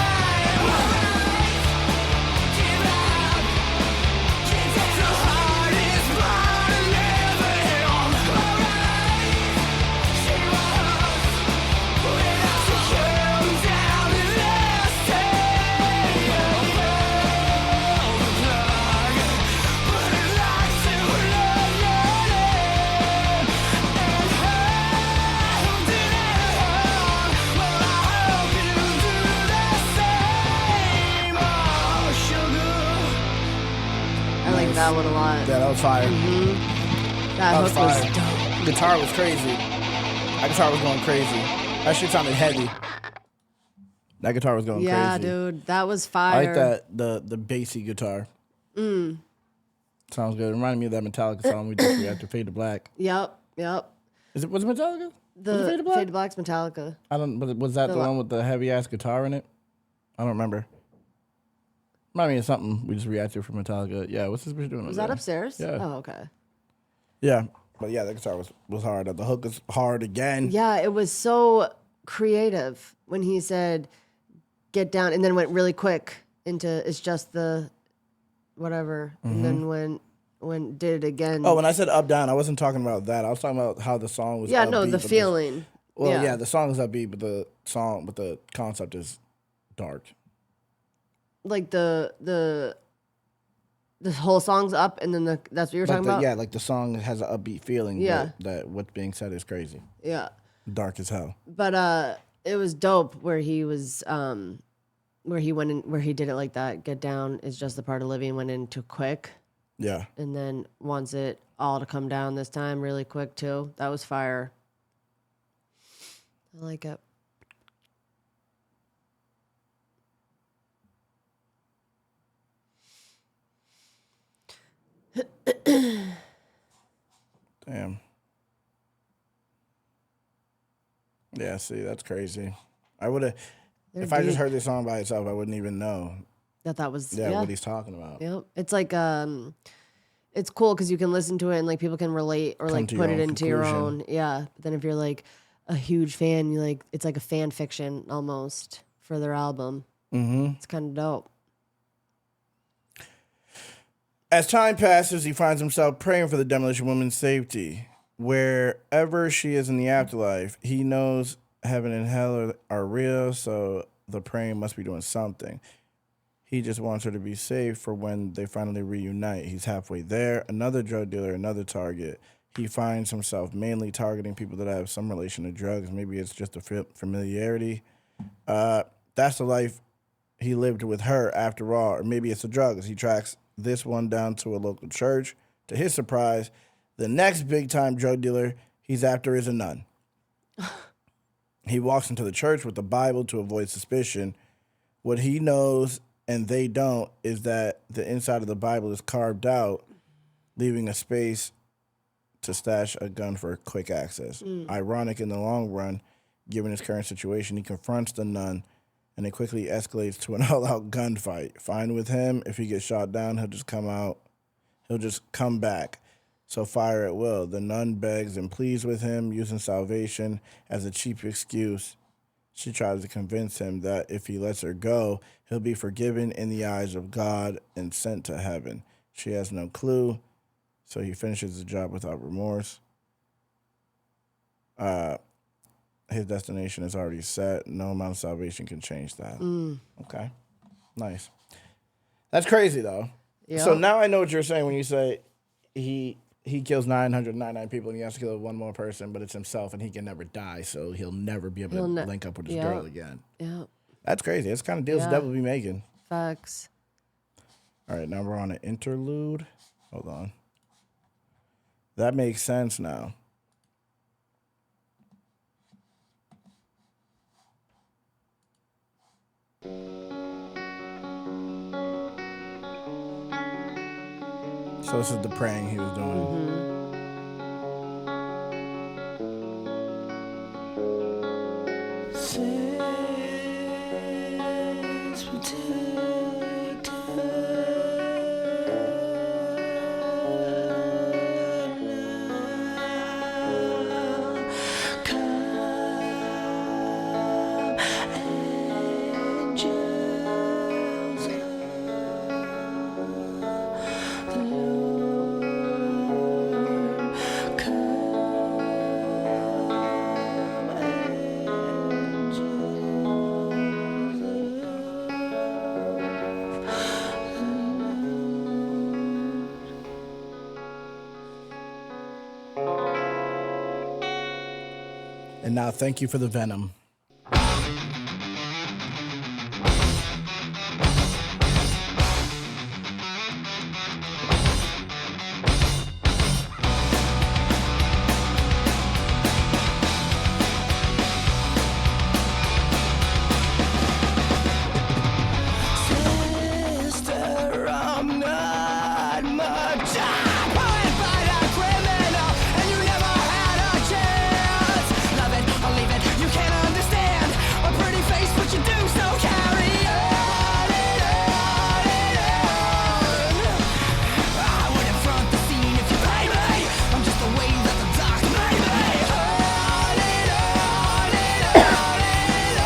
That one a lot. Yeah, that was fire. That was hook was fire. dope. Guitar was crazy. That guitar was going crazy. That shit sounded heavy. That guitar was going crazy. Yeah, dude, that was I fire. like that the bassy guitar. Sounds good. It reminded me of that Metallica song we just reacted to, Fade to Black. Yep. Was it Metallica? The was it Fade to Black? Fade to Black's Metallica. But was that the one with the heavy ass guitar in it? I don't remember. Remind me of something we just reacted from Metallica. Yeah, what's this bitch doing? Was that upstairs? Yeah. Oh, okay. Yeah, but yeah, the guitar was hard. The hook is hard again. Yeah, it was so creative when he said, "Get down," and then went really quick into "It's just the whatever," and then when did it again. Oh, when I said up down, I wasn't talking about that. I was talking about how the song was. Yeah, upbeat, no, the feeling. The song is upbeat, but the concept is dark. Like the whole song's up, and then that's what you're talking about. Yeah, like the song has an upbeat feeling. Yeah, that what's being said is crazy. Yeah, dark as hell. But it was dope where he was where he went in, where he did it like that. Get down is just the part of living, went in too quick. Yeah, and then wants it all to come down this time really quick too. That was fire. I like it. Damn. Yeah, see, that's crazy. I would have, if I just heard this song by itself, I wouldn't even know that was what he's talking about. Yep. It's like it's cool because you can listen to it and like people can relate or like put it into your own. Yeah. But then if you're like a huge fan, you like it's like a fan fiction almost for their album. Mm-hmm. It's kind of dope. As time passes, he finds himself praying for the Demolition Woman's safety. Wherever she is in the afterlife, he knows heaven and hell are real, so the praying must be doing something. He just wants her to be safe for when they finally reunite. He's halfway there. Another drug dealer, another target. He finds himself mainly targeting people that have some relation to drugs. Maybe it's just a familiarity. That's the life he lived with her after all. Or maybe it's the drugs. He tracks this one down to a local church. To his surprise, the next big-time drug dealer he's after is a nun. He walks into the church with the Bible to avoid suspicion. What he knows and they don't is that the inside of the Bible is carved out, leaving a space to stash a gun for quick access. Ironic in the long run, given his current situation, he confronts the nun, and it quickly escalates to an all-out gunfight. Fine with him. If he gets shot down, he'll just come back. So fire at will. The nun begs and pleads with him, using salvation as a cheap excuse. She tries to convince him that if he lets her go, he'll be forgiven in the eyes of God and sent to heaven. She has no clue, so he finishes the job without remorse. His destination is already set. No amount of salvation can change that. Okay. Nice. That's crazy, though. Yep. So now I know what you're saying when you say he kills 999 people and he has to kill one more person, but it's himself and he can never die, so he'll never be able to link up with his girl again. Yeah. That's crazy. That's kind of deals the devil be making. Facts. All right, now we're on an interlude. Hold on. That makes sense now. So this is the praying he was doing. And now, thank you for the venom. Sister, I'm not much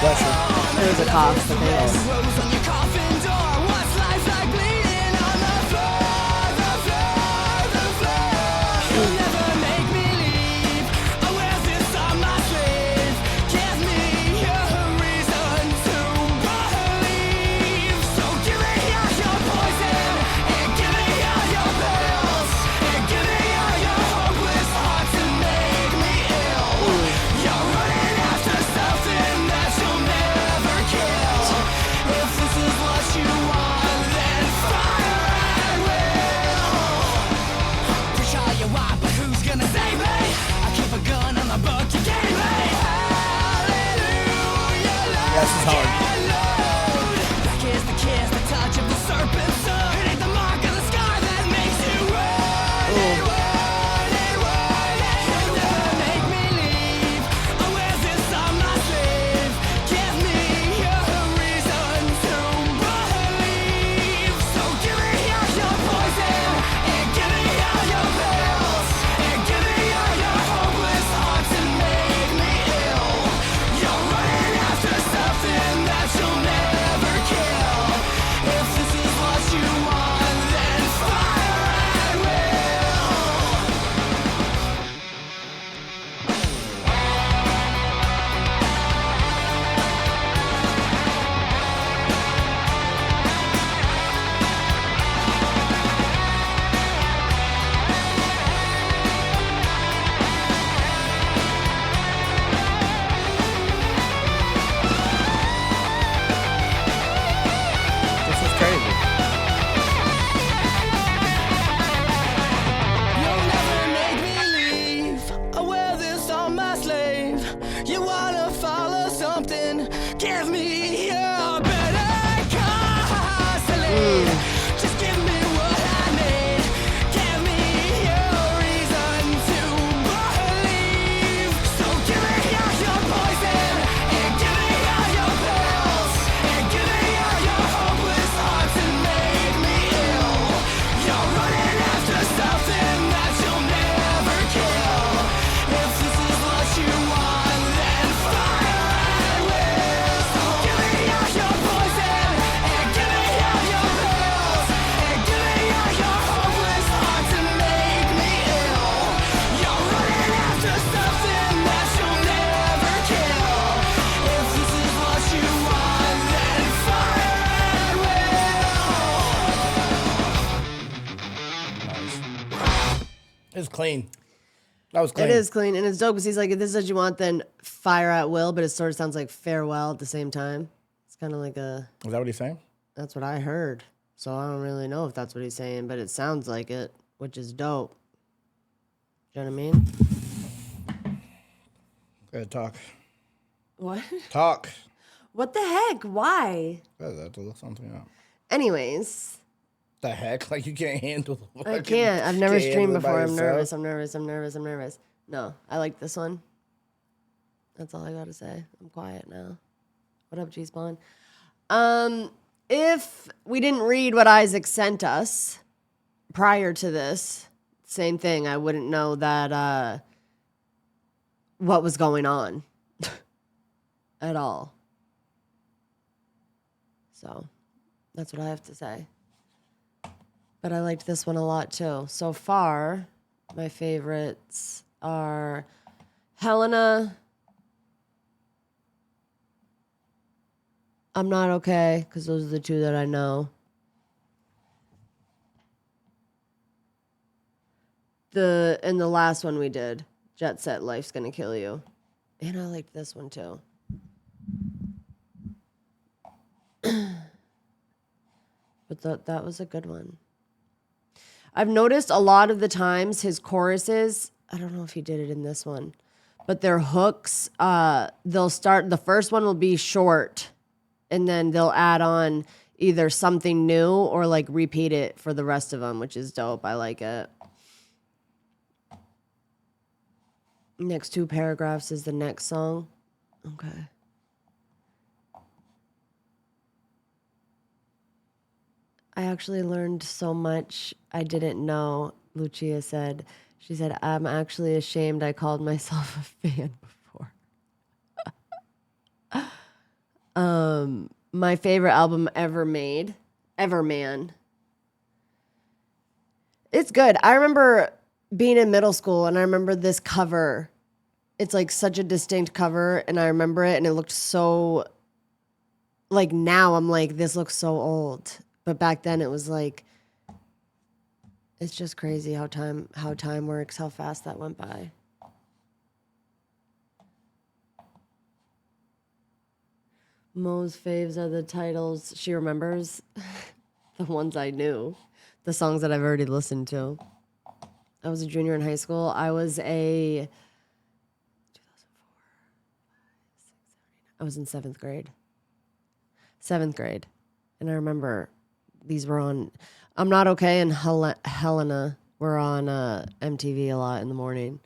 bless you. There was a cough, but thanks. Rose on your coffin door. What's life like bleeding on the floor, the floor, the floor? You'll never make me leave. I wear this on my sleeve. Give me a reason to believe. So give me all your poison, and give me all your pills, and give me all your hopeless hearts and make me ill. You're running after something that you'll never kill. If this is what you want, then fire at will. Preach all you want, but who's gonna save me? I keep a gun on the book you gave me. Hallelujah, Lord. Yes, it's hard. Black is the kiss, the touch of the serpent's tongue. It ain't the mark of the scar that makes you run. You'll never make me leave. I wear this on my sleeve. Give me a reason to believe. So give me all your poison, and give me all your pills, and give me all your hopeless hearts and make me ill. You're running after something that you'll never kill. If this is what you want, then fire at will. This is crazy. You'll never make me leave. I wear this on my sleeve. You wanna follow something? Give me a better cause to leave. Just give me what I need. Give me a reason to believe. So give me all your poison, and give me all your pills, and give me all your hopeless hearts and make me ill. You're running after something that you'll never kill. If this is what you want, then fire at will. So give me all your poison, and give me all your pills, and give me all your hopeless hearts and make me ill. You're running after something that you'll never kill. If this is what you want, then fire at will. It's clean. That was clean. It is clean, and it's dope because he's like, if this is what you want, then fire at will, but it sort of sounds like farewell at the same time. It's kind of like Is that what he's saying? that's what I heard. So I don't really know if that's what he's saying, but it sounds like it, which is dope. You know what I mean? Go ahead, talk. What? Talk. What the heck? Why? I have to look something up. Anyways, The heck? Like you can't handle the I can't. I've never can't streamed handle it by before. I'm yourself? nervous. No, I like this one. That's all I gotta say. I'm quiet now. What up, G-Spawn? If we didn't read what Isaac sent us prior to this, same thing. I wouldn't know that what was going on at all. So that's what I have to say. But I liked this one a lot too. So far, my favorites are Helena, I'm Not Okay, because those are the two that I know. And the last one we did, Jet Set, Life's Gonna Kill You. And I liked this one too. But that was a good one. I've noticed a lot of the times his choruses, I don't know if he did it in this one, but their hooks, they'll start, the first one will be short, and then they'll add on either something new or like repeat it for the rest of them, which is dope. I like it. Next two paragraphs is the next song. Okay. I actually learned so much I didn't know, Lucia said. She said, I'm actually ashamed I called myself a fan before. My favorite album ever made, Everman. It's good. I remember being in middle school and I remember this cover. It's like such a distinct cover and I remember it and it looked so, like now I'm like, this looks so old. But back then it was like, it's just crazy how time works, how fast that went by. Mo's faves are the titles she remembers, the ones I knew, the songs that I've already listened to. I was a junior in high school. I was in 7th grade. 7th grade. And I remember these were on, I'm Not Okay and Helena were on MTV a lot in the morning.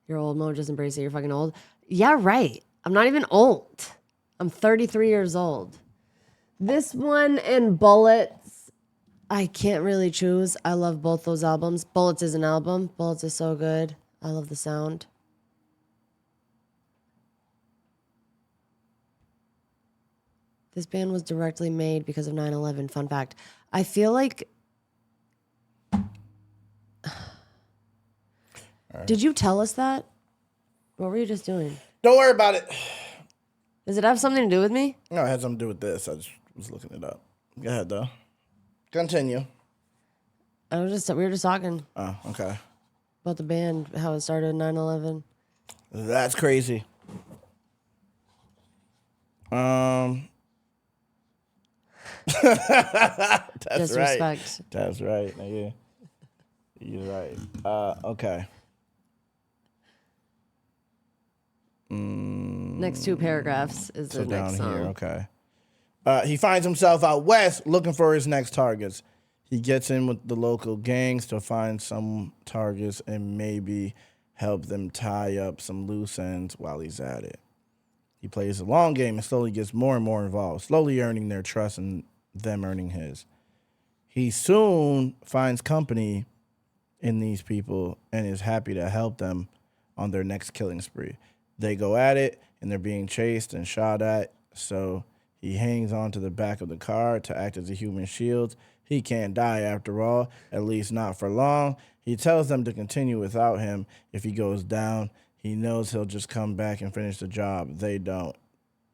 You're old, Mo, just embrace it. You're fucking old. Yeah, right. I'm not even old. I'm 33 years old. This one and Bullets, I can't really choose. I love both those albums. Bullets is an album. Bullets is so good. I love the sound. This band was directly made because of 9/11. Fun fact. I feel like... Did you tell us that? What were you just doing? Don't worry about it. Does it have something to do with me? No, it had something to do with this. I just was looking it up. Go ahead, though. Continue. We were just talking Oh, okay. about the band, how it started 9/11. That's crazy. That's Disrespect. right. That's right, nigga. You're right. Okay. Next 2 paragraphs is the So down next song. here, okay. He finds himself out west looking for his next targets. He gets in with the local gangs to find some targets and maybe help them tie up some loose ends while he's at it. He plays the long game and slowly gets more and more involved, slowly earning their trust and them earning his. He soon finds company in these people and is happy to help them on their next killing spree. They go at it and they're being chased and shot at, so he hangs onto the back of the car to act as a human shield. He can't die after all, at least not for long. He tells them to continue without him. If he goes down, he knows he'll just come back and finish the job. They don't.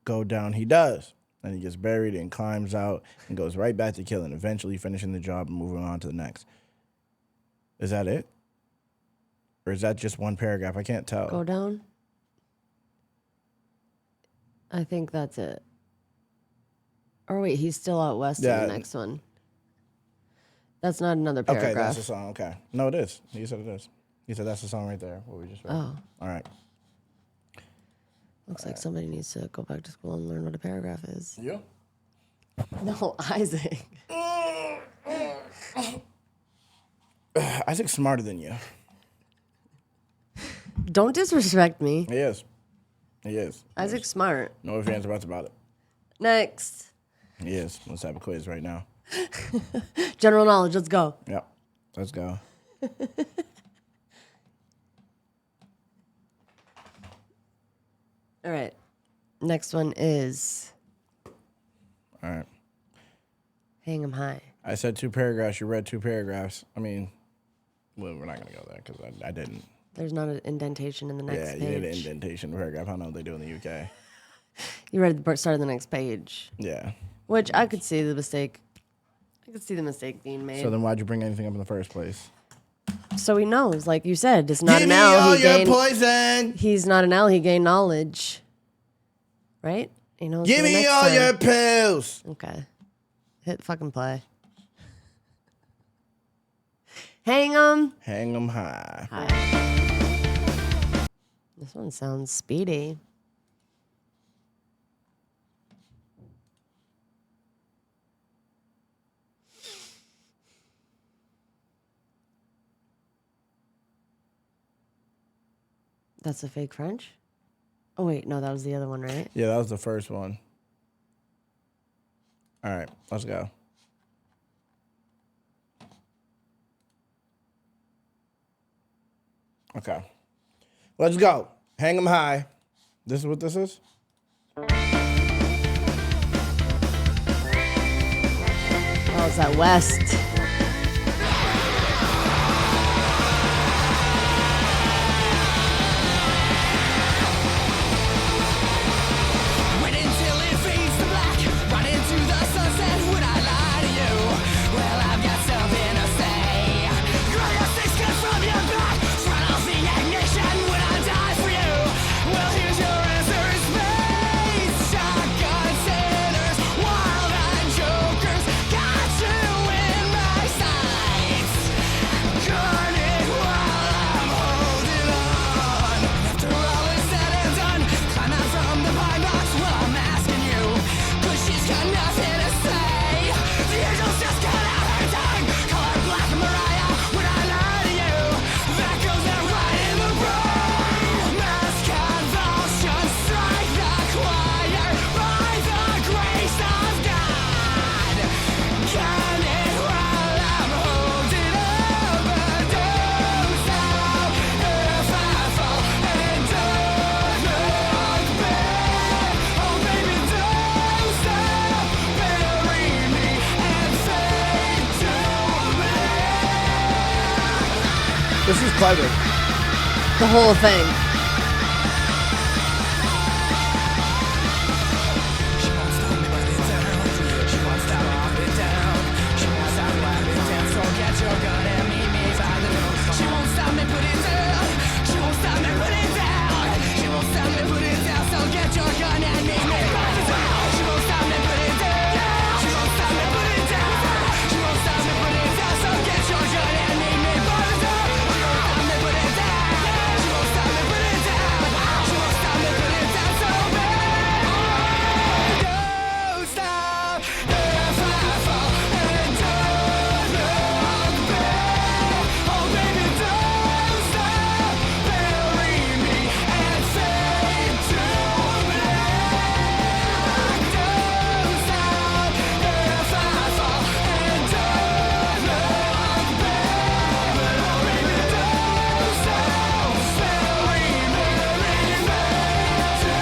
Go down, he does. And he gets buried and climbs out and goes right back to killing, eventually finishing the job and moving on to the next. Is that it? Or is that just one paragraph? I can't tell. Go down? I think that's it. Or wait, he's still out west in the next one. That's not another paragraph. Okay, that's the song. Okay. No, it is. He said it is. He said that's the song right there, what we just read. Oh. All right. Looks like somebody needs to go back to school and learn what a paragraph is. You? No, Isaac. Isaac's smarter than you. Don't disrespect me. He is. He is. Isaac's smart. No ifs, ands, or buts about it. Next. He is. Let's have a quiz right now. General knowledge, let's go. Yep. Let's go. All right. Next one is All right. Hang 'em High. I said 2 paragraphs. You read 2 paragraphs. I mean, well, we're not going to go there because I didn't. There's not an indentation in the next Yeah, page. you need an indentation paragraph. I know what they do in the UK. You read the start of the next page. Yeah. Which I could see the mistake. I could see the mistake being made. So then why'd you bring anything up in the first place? So he knows, like you said, it's not Give an me L. all He your gained, poison. he's not an L. He gained knowledge. Right? He knows. Give for the me next all time. your pills. Okay. Hit fucking play. Hang 'em. Hang 'em high. Hi. This one sounds speedy. That's a fake French? Oh, wait. No, that was the other one, right? Yeah, that was the first one. All right, let's go. Okay. Let's go. Hang 'em high. This is what this is? Oh, is that West? Wait until it fades to black, right into the sunset. Would I lie to you? Well, I've got something to say. Grab your six gun from your back, turn off the ignition. Would I die for you? Well, here's your answer: space. Shotgun sinners, wild eyed jokers, got you in my sights. Gun it while I'm holding on. After all is said and done, climb out from the pine box. Well, I'm asking you, 'cause she's got nothing to say. The angel's just cut out her tongue. Call her Black Mariah. Would I lie to you? That goes out right in the brain. Mass convulsions strike the choir by the grace of God. Gun it while I'm holding up, but don't stop if I fall and don't look back. Oh baby, don't stop, bury me and fade to black. This is clever. The whole thing. She won't stop me, put it down. She won't stop me, put it down. She won't stop me, put it down. So get your gun and meet me by the door. She won't stop me, put it down. She won't stop me, put it down. She won't stop me, put it down. So get your gun and meet me by the door. She won't stop me, put it down. She won't stop me, put it down. She won't stop me, put it down. So get your gun and meet me by the door. She won't stop me, put it down. She won't stop me, put it down. She won't stop me, put it down. So bad. Don't stop if I fall and don't look back. Oh baby, don't stop, bury me and fade to black. Don't stop if I fall and don't look back. Oh baby, don't stop, bury me and fade to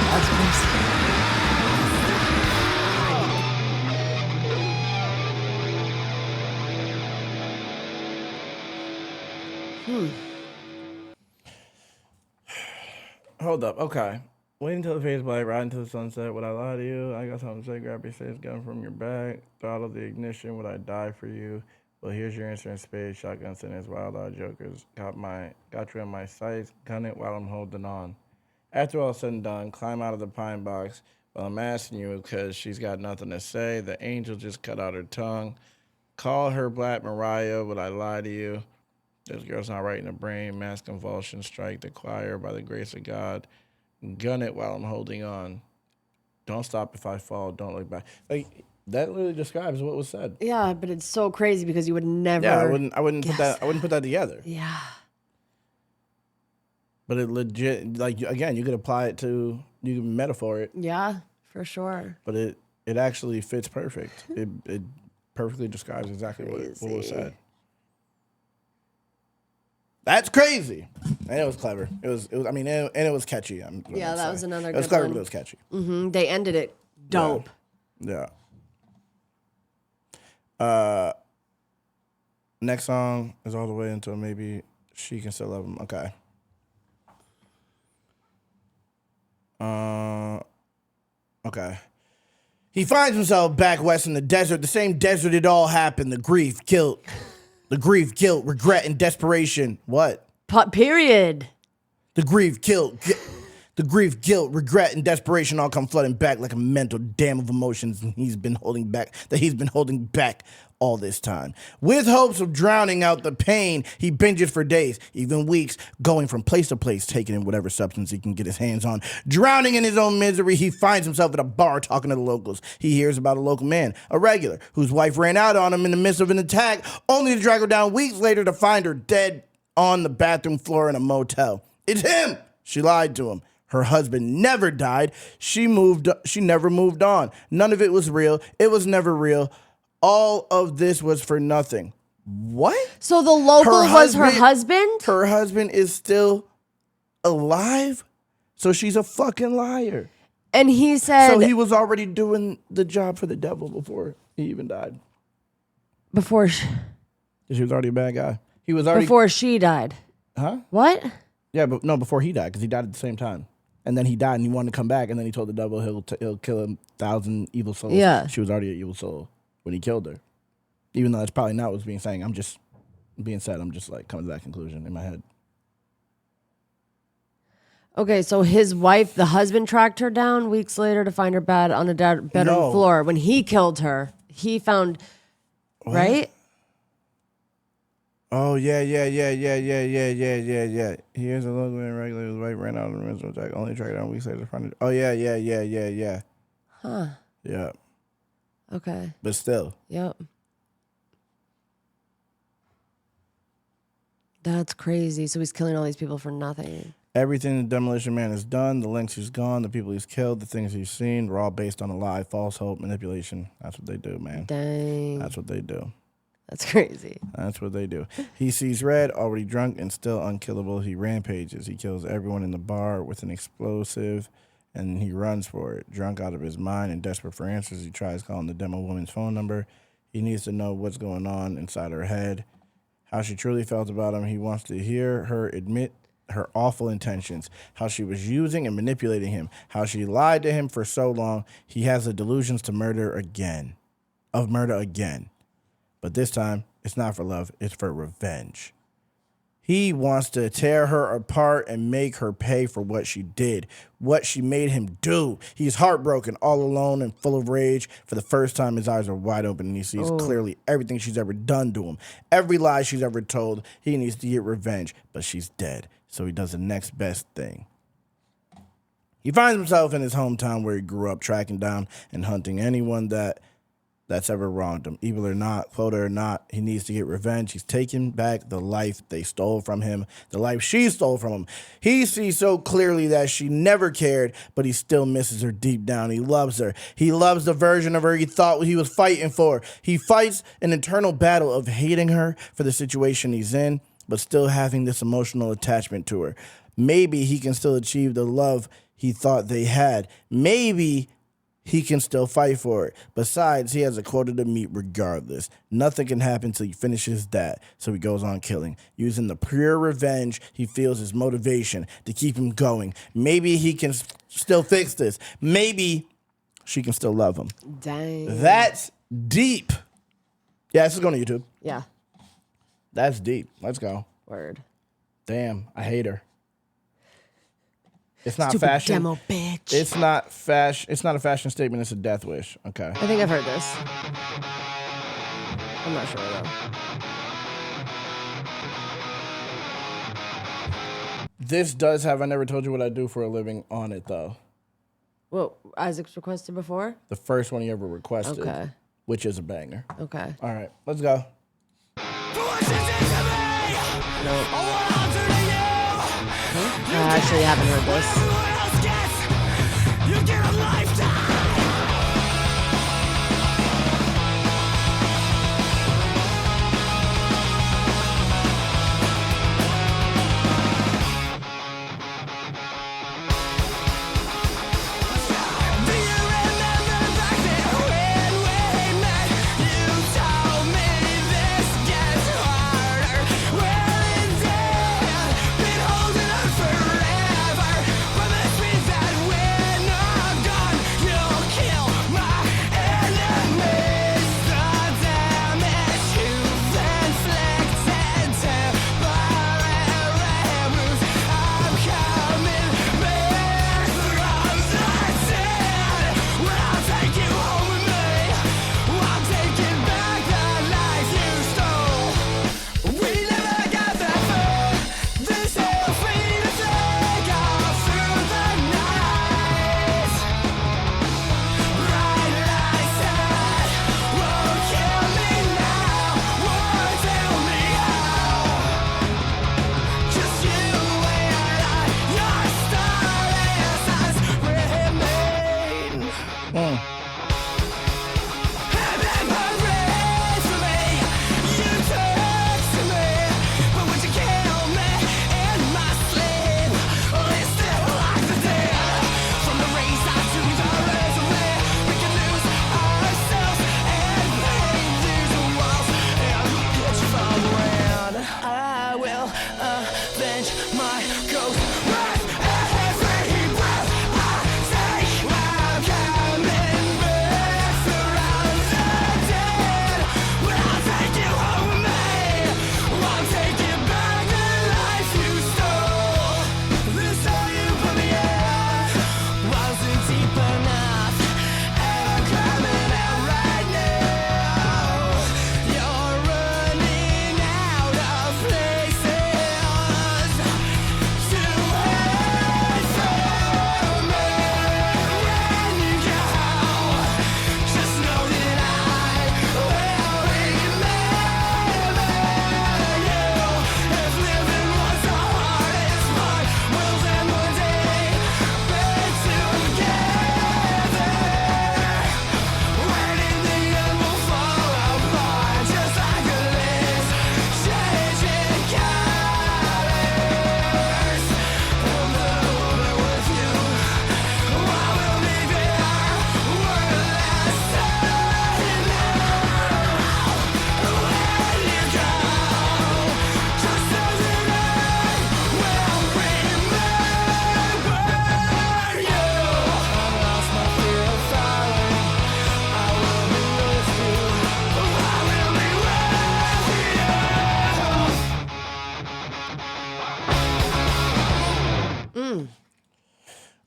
That's crazy. Hold up. Okay. Wait until the face black, ride into the sunset. Would I lie to you? I got something to say. Grab your safe gun from your back. Throttle the ignition. Would I die for you? Well, here's your answer in spades. Shotgun sinners, wild-eyed jokers. Got you in my sights. Gun it while I'm holding on. After all said and done, climb out of the pine box. Well, I'm asking you because she's got nothing to say. The angel just cut out her tongue. Call her Black Mariah. Would I lie to you? This girl's not right in the brain. Mass convulsions strike the choir by the grace of God. Gun it while I'm holding on. Don't stop if I fall. Don't look back. Like that literally describes what was said. Yeah, but it's so crazy because you would never. Yeah, I wouldn't guess put that together. Yeah. But it legit, like again, you could apply it to, you can metaphor it. Yeah, for sure. But it actually fits perfect. It perfectly describes exactly what was said. That's crazy, and it was clever. It was. I mean, and it was catchy. Yeah, that was another. It was good clever, one. but it was catchy. Mm-hmm. They ended it dope. Yeah. Next song is all the way until maybe she can still love him. Okay. Okay. He finds himself back west in the desert, the same desert it all happened. The grief, guilt, regret, and desperation. What? Period. The grief, guilt, regret, and desperation all come flooding back like a mental dam of emotions he's been holding back all this time. With hopes of drowning out the pain, he binges for days, even weeks, going from place to place, taking in whatever substance he can get his hands on. Drowning in his own misery, he finds himself at a bar talking to the locals. He hears about a local man, a regular, whose wife ran out on him in the midst of an attack, only to drag her down weeks later to find her dead on the bathroom floor in a motel. It's him! She lied to him. Her husband never died. She never moved on. None of it was real. It was never real. All of this was for nothing. What? So the local was her husband? Her husband is still alive? So she's a fucking liar. And he said... So he was already doing the job for the devil before he even died. Before she was already a bad guy. He was already... Before she died. Huh? What? Yeah, but no, before he died, because he died at the same time. And then he died and he wanted to come back, and then he told the devil he'll kill 1,000 evil souls. Yeah. She was already an evil soul when he killed her. Even though that's probably not what's being saying. I'm just like coming to that conclusion in my head. Okay, so his wife, the husband, tracked her down weeks later to find her bed on a bedroom floor. When he killed her, he found, what? Right? Oh, yeah. Here's a local and regular white ran out of the rental attack. Only tracked down weeks later to find it. Oh, yeah. Huh. Yeah. Okay. But still. Yep. That's crazy. So he's killing all these people for nothing. Everything the Demolition Man has done, the lengths he's gone, the people he's killed, the things he's seen, were all based on a lie, false hope, manipulation. That's what they do, man. Dang. That's what they do. That's crazy. That's what they do. He sees red, already drunk and still unkillable. He rampages. He kills everyone in the bar with an explosive, and he runs for it. Drunk out of his mind and desperate for answers, he tries calling the demo woman's phone number. He needs to know what's going on inside her head, how she truly felt about him. He wants to hear her admit her awful intentions, how she was using and manipulating him, how she lied to him for so long. He has the delusions to murder again. But this time, it's not for love, it's for revenge. He wants to tear her apart and make her pay for what she did, what she made him do. He's heartbroken, all alone and full of rage. For the first time, his eyes are wide open and he sees clearly everything she's ever done to him. Every lie she's ever told. He needs to get revenge, but she's dead. So he does the next best thing. He finds himself in his hometown where he grew up, tracking down and hunting anyone that's ever wronged him. Evil or not, quota or not, he needs to get revenge. He's taking back the life they stole from him, the life she stole from him. He sees so clearly that she never cared, but he still misses her deep down. He loves her. He loves the version of her he thought he was fighting for. He fights an internal battle of hating her for the situation he's in, but still having this emotional attachment to her. Maybe he can still achieve the love he thought they had. Maybe he can still fight for it. Besides, he has a quota to meet regardless. Nothing can happen till he finishes that. So he goes on killing. Using the pure revenge he feels his motivation to keep him going. Maybe he can still fix this. Maybe she can still love him. Dang. That's deep. Yeah, this is going to YouTube. Yeah. That's deep. Let's go. Word. Damn, I hate her. It's not Stupid fashion. demo bitch. It's not fashion. It's not a fashion statement. It's a death wish. Okay. I think I've heard this. I'm not sure though. This does have I Never Told You What I Do for a Living on it though. What Isaac's requested before? The first one he ever requested. Okay. Which is a banger. Okay. All right, let's go. I actually haven't heard this. Forever, but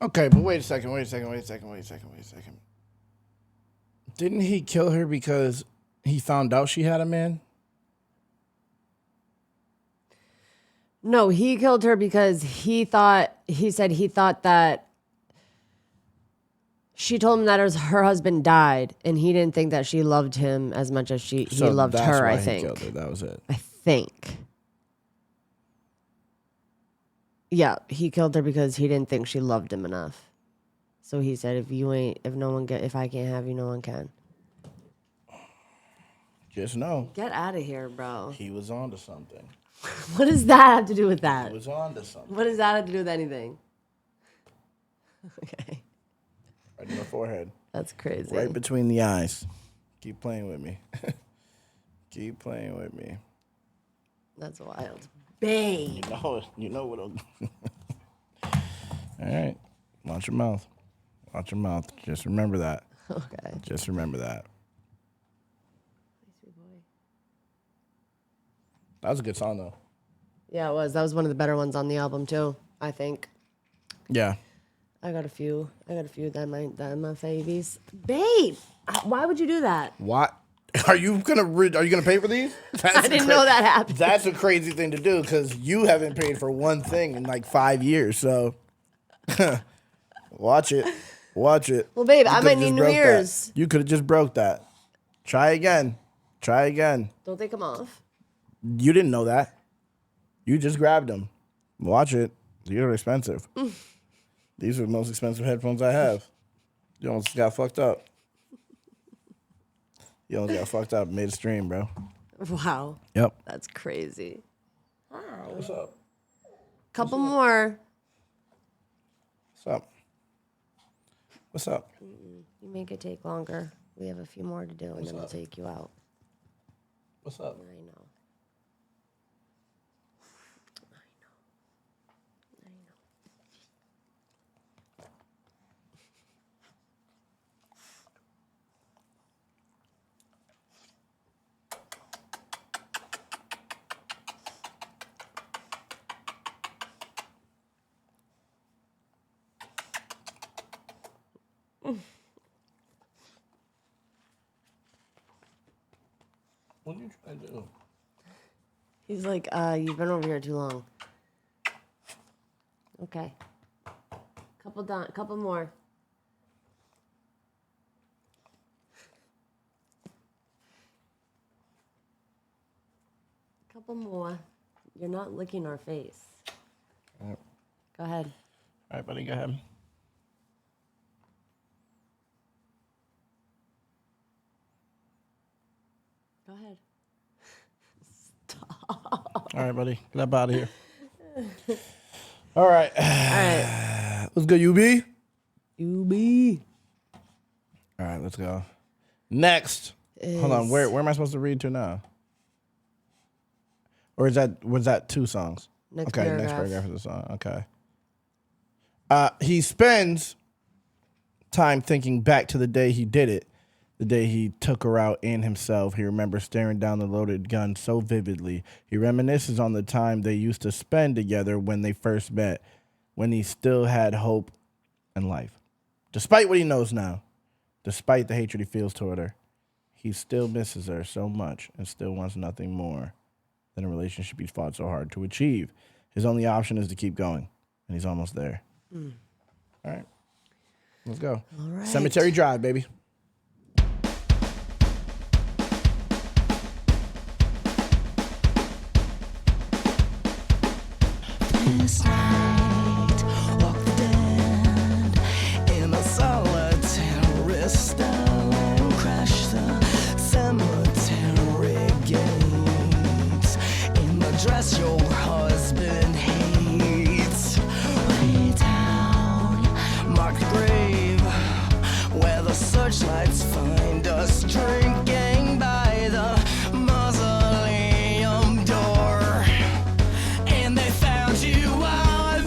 Okay, but wait a second. Didn't he kill her because he found out she had a man? No, he killed her because he thought that she told him that her husband died, and he didn't think that she loved him as much as he loved her, I think. He killed her. That was it. I think. Yeah, he killed her because he didn't think she loved him enough. So he said, if I can't have you, no one can. Just know. Get out of here, bro. He was on to something. What does that have to do with that? He was on to something. What does that have to do with anything? Okay. Right in the forehead. That's crazy. Right between the eyes. Keep playing with me. Keep playing with me. That's wild. Babe. You know what All right. Watch your mouth. Watch your mouth. Just remember that. Okay. Just remember that. That was a good song, though. Yeah, it was. That was one of the better ones on the album, too, I think. Yeah. I got a few that my favies. Babe, why would you do that? What? Are you gonna pay for these? I didn't know that happened. That's a crazy thing to do because you haven't paid for one thing in like 5 years. So watch it. Well, babe, I might need new ears. You could have just broke that. Try again. Don't they come off? You didn't know that. You just grabbed them. Watch it. They're expensive. These are the most expensive headphones I have. You almost got fucked up. Made a stream, bro. Wow. Yep. That's crazy. Hi. What's up? Couple more. What's up? You make it take longer. We have a few more to do, and then we'll take you out. What's up? I know. What are you trying to do? He's like, you've been over here too long. Okay. Couple more. Couple more. You're not licking our face. Yep. Go ahead. All right, buddy, go ahead. Go ahead. Stop. All right, buddy. Get up out of here. All right. Let's go, UB. UB. All right, let's go. Next. Hold on. Where am I supposed to read to now? Or was that two songs? Next Next paragraph is the song. Okay. He spends time thinking back to the day he did it. The day he took her out and himself. He remembers staring down the loaded gun so vividly. He reminisces on the time they used to spend together when they first met, when he still had hope in life. Despite what he knows now, despite the hatred he feels toward her, he still misses her so much and still wants nothing more than a relationship he's fought so hard to achieve. His only option is to keep going, and he's almost there. All right. Let's go. All right. Cemetery Drive, baby. This night, walk the dead in a solitary style and crash the cemetery gates in the dress your husband hates. Way down, mark the grave where the searchlights find us drinking by the mausoleum door. And they found you out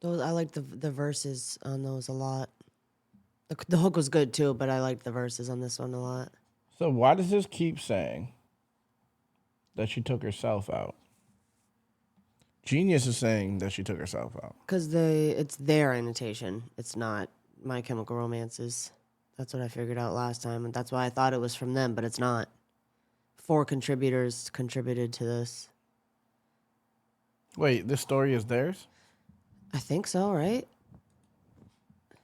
Those I like the verses on those a lot. The hook was good too, but I liked the verses on this one a lot. So why does this keep saying that she took herself out? Genius is saying that she took herself out. Because it's their annotation. It's not My Chemical Romance's. That's what I figured out last time, and that's why I thought it was from them, but it's not. 4 contributors contributed to this. Wait, this story is theirs? I think so, right?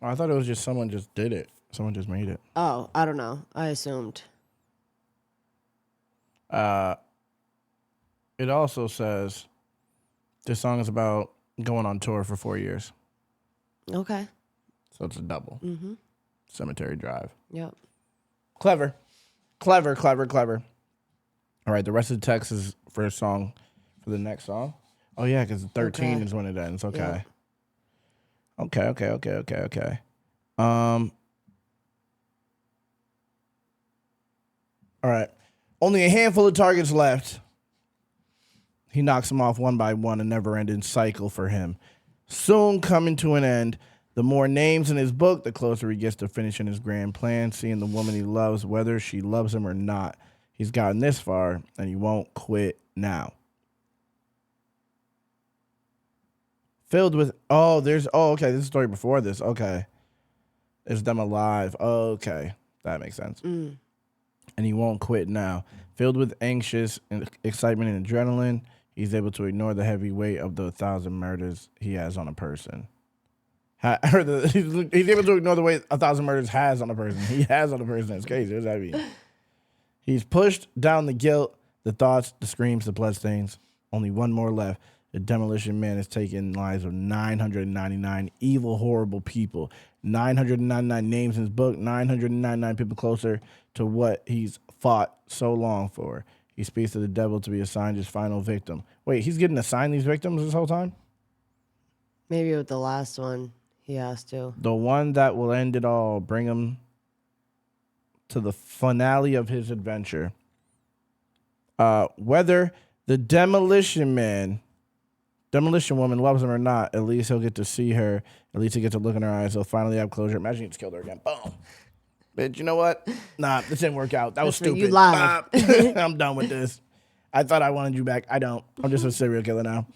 Oh, I thought it was just someone just did it. Someone just made it. Oh, I don't know. I assumed. It also says this song is about going on tour for 4 years. Okay. So it's a double. Mm-hmm. Cemetery Drive. Yep. Clever. Clever, clever, clever. All right, the rest of the text is for a song, for the next song. Oh, yeah, because 13 is when it ends. Okay. Yeah. Okay. All right. Only a handful of targets left. He knocks them off one by one, a never-ending cycle for him. Soon coming to an end. The more names in his book, the closer he gets to finishing his grand plan, seeing the woman he loves, whether she loves him or not. He's gotten this far, and he won't quit now. Filled with, okay, this is the story before this. Okay. It's them alive. Okay. That makes sense. And he won't quit now. Filled with anxious excitement and adrenaline, he's able to ignore the heavy weight of the 1,000 murders he has on a person. He's able to ignore the weight 1,000 murders has on a person. He has on a person. It's crazy. What does that mean? He's pushed down the guilt, the thoughts, the screams, the bloodstains. Only one more left. The Demolition Man has taken lives of 999 evil, horrible people. 999 names in his book. 999 people closer to what he's fought so long for. He speaks to the devil to be assigned his final victim. Wait, he's getting assigned these victims this whole time? Maybe with the last one, he has to. The one that will end it all, bring him to the finale of his adventure. Whether the Demolition Woman loves him or not, at least he'll get to see her. At least he'll get to look in her eyes. He'll finally have closure. Imagine he just killed her again. Boom. Bitch, you know what? Nah, this didn't work out. That was stupid. You lied. I'm done with this. I thought I wanted you back. I don't. I'm just a serial killer now.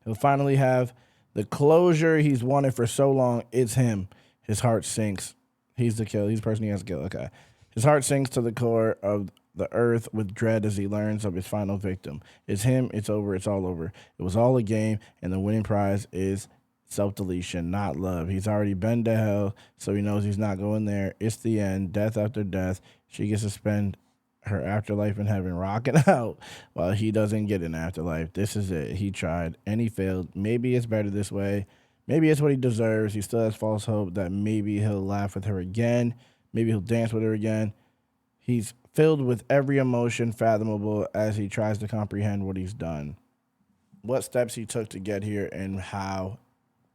He'll finally have the closure he's wanted for so long. It's him. His heart sinks. He's the killer. He's the person he has to kill. Okay. His heart sinks to the core of the earth with dread as he learns of his final victim. It's him. It's over. It's all over. It was all a game, and the winning prize is self-deletion, not love. He's already been to hell, so he knows he's not going there. It's the end. Death after death. She gets to spend her afterlife in heaven rocking out while he doesn't get an afterlife. This is it. He tried, and he failed. Maybe it's better this way. Maybe it's what he deserves. He still has false hope that maybe he'll laugh with her again. Maybe he'll dance with her again. He's filled with every emotion fathomable as he tries to comprehend what he's done, what steps he took to get here, and how,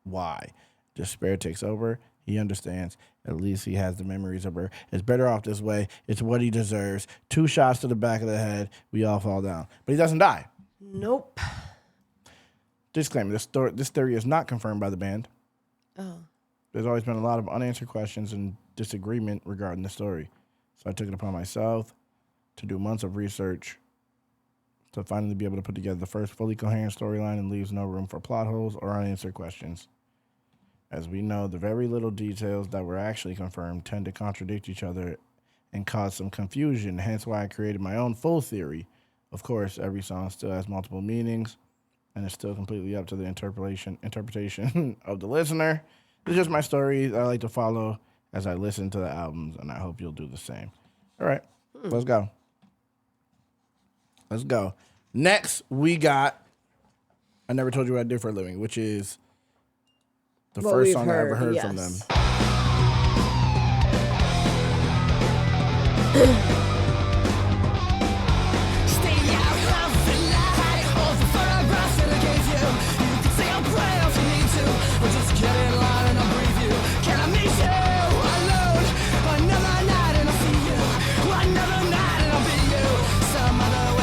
why. Despair takes over. He understands. At least he has the memories of her. It's better off this way. It's what he deserves. 2 shots to the back of the head. We all fall down. But he doesn't die. Nope. Disclaimer, this theory is not confirmed by the band. Oh. There's always been a lot of unanswered questions and disagreement regarding the story. So I took it upon myself to do months of research to finally be able to put together the first fully coherent storyline and leaves no room for plot holes or unanswered questions. As we know, the very little details that were actually confirmed tend to contradict each other and cause some confusion, hence why I created my own full theory. Of course, every song still has multiple meanings, and it's still completely up to the interpretation of the listener. It's just my story I like to follow as I listen to the albums, and I hope you'll do the same. All right, let's go. Let's go. Next, we got I Never Told You What I Did for a Living, which is the first song I ever heard from them. Stay out of the light. All the photographs that I gave you. You can say a prayer if you need to, or just get in line and I'll breathe you. Can I meet you alone? Another night and I'll see you. Another night and I'll be you. Some other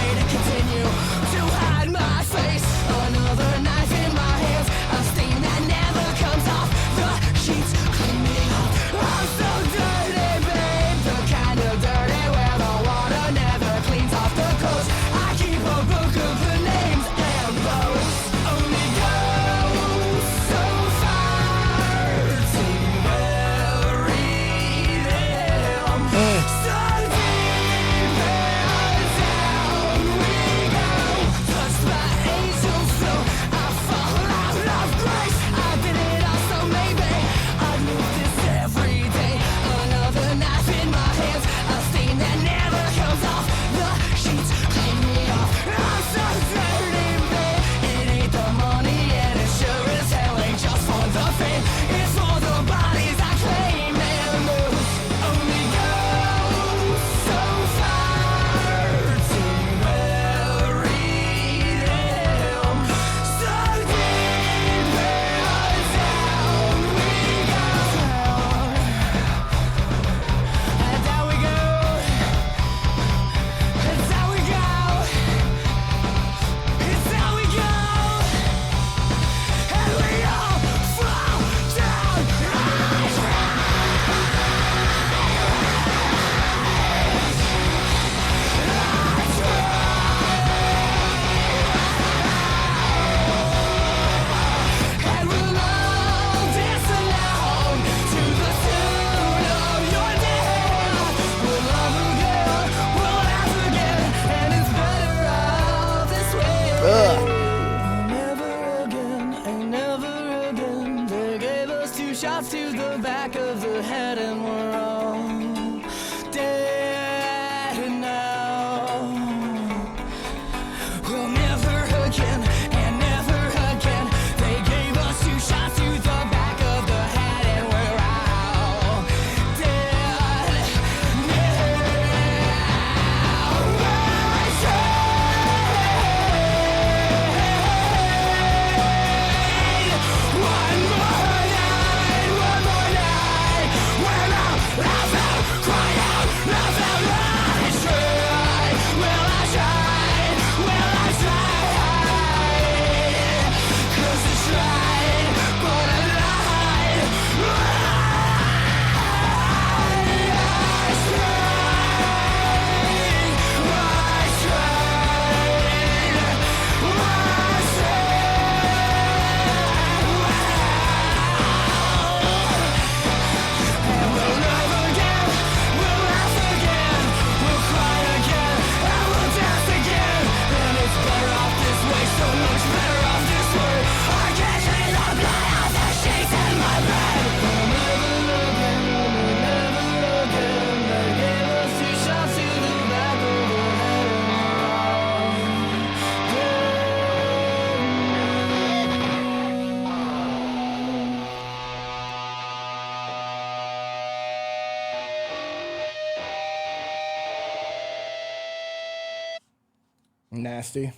Nasty.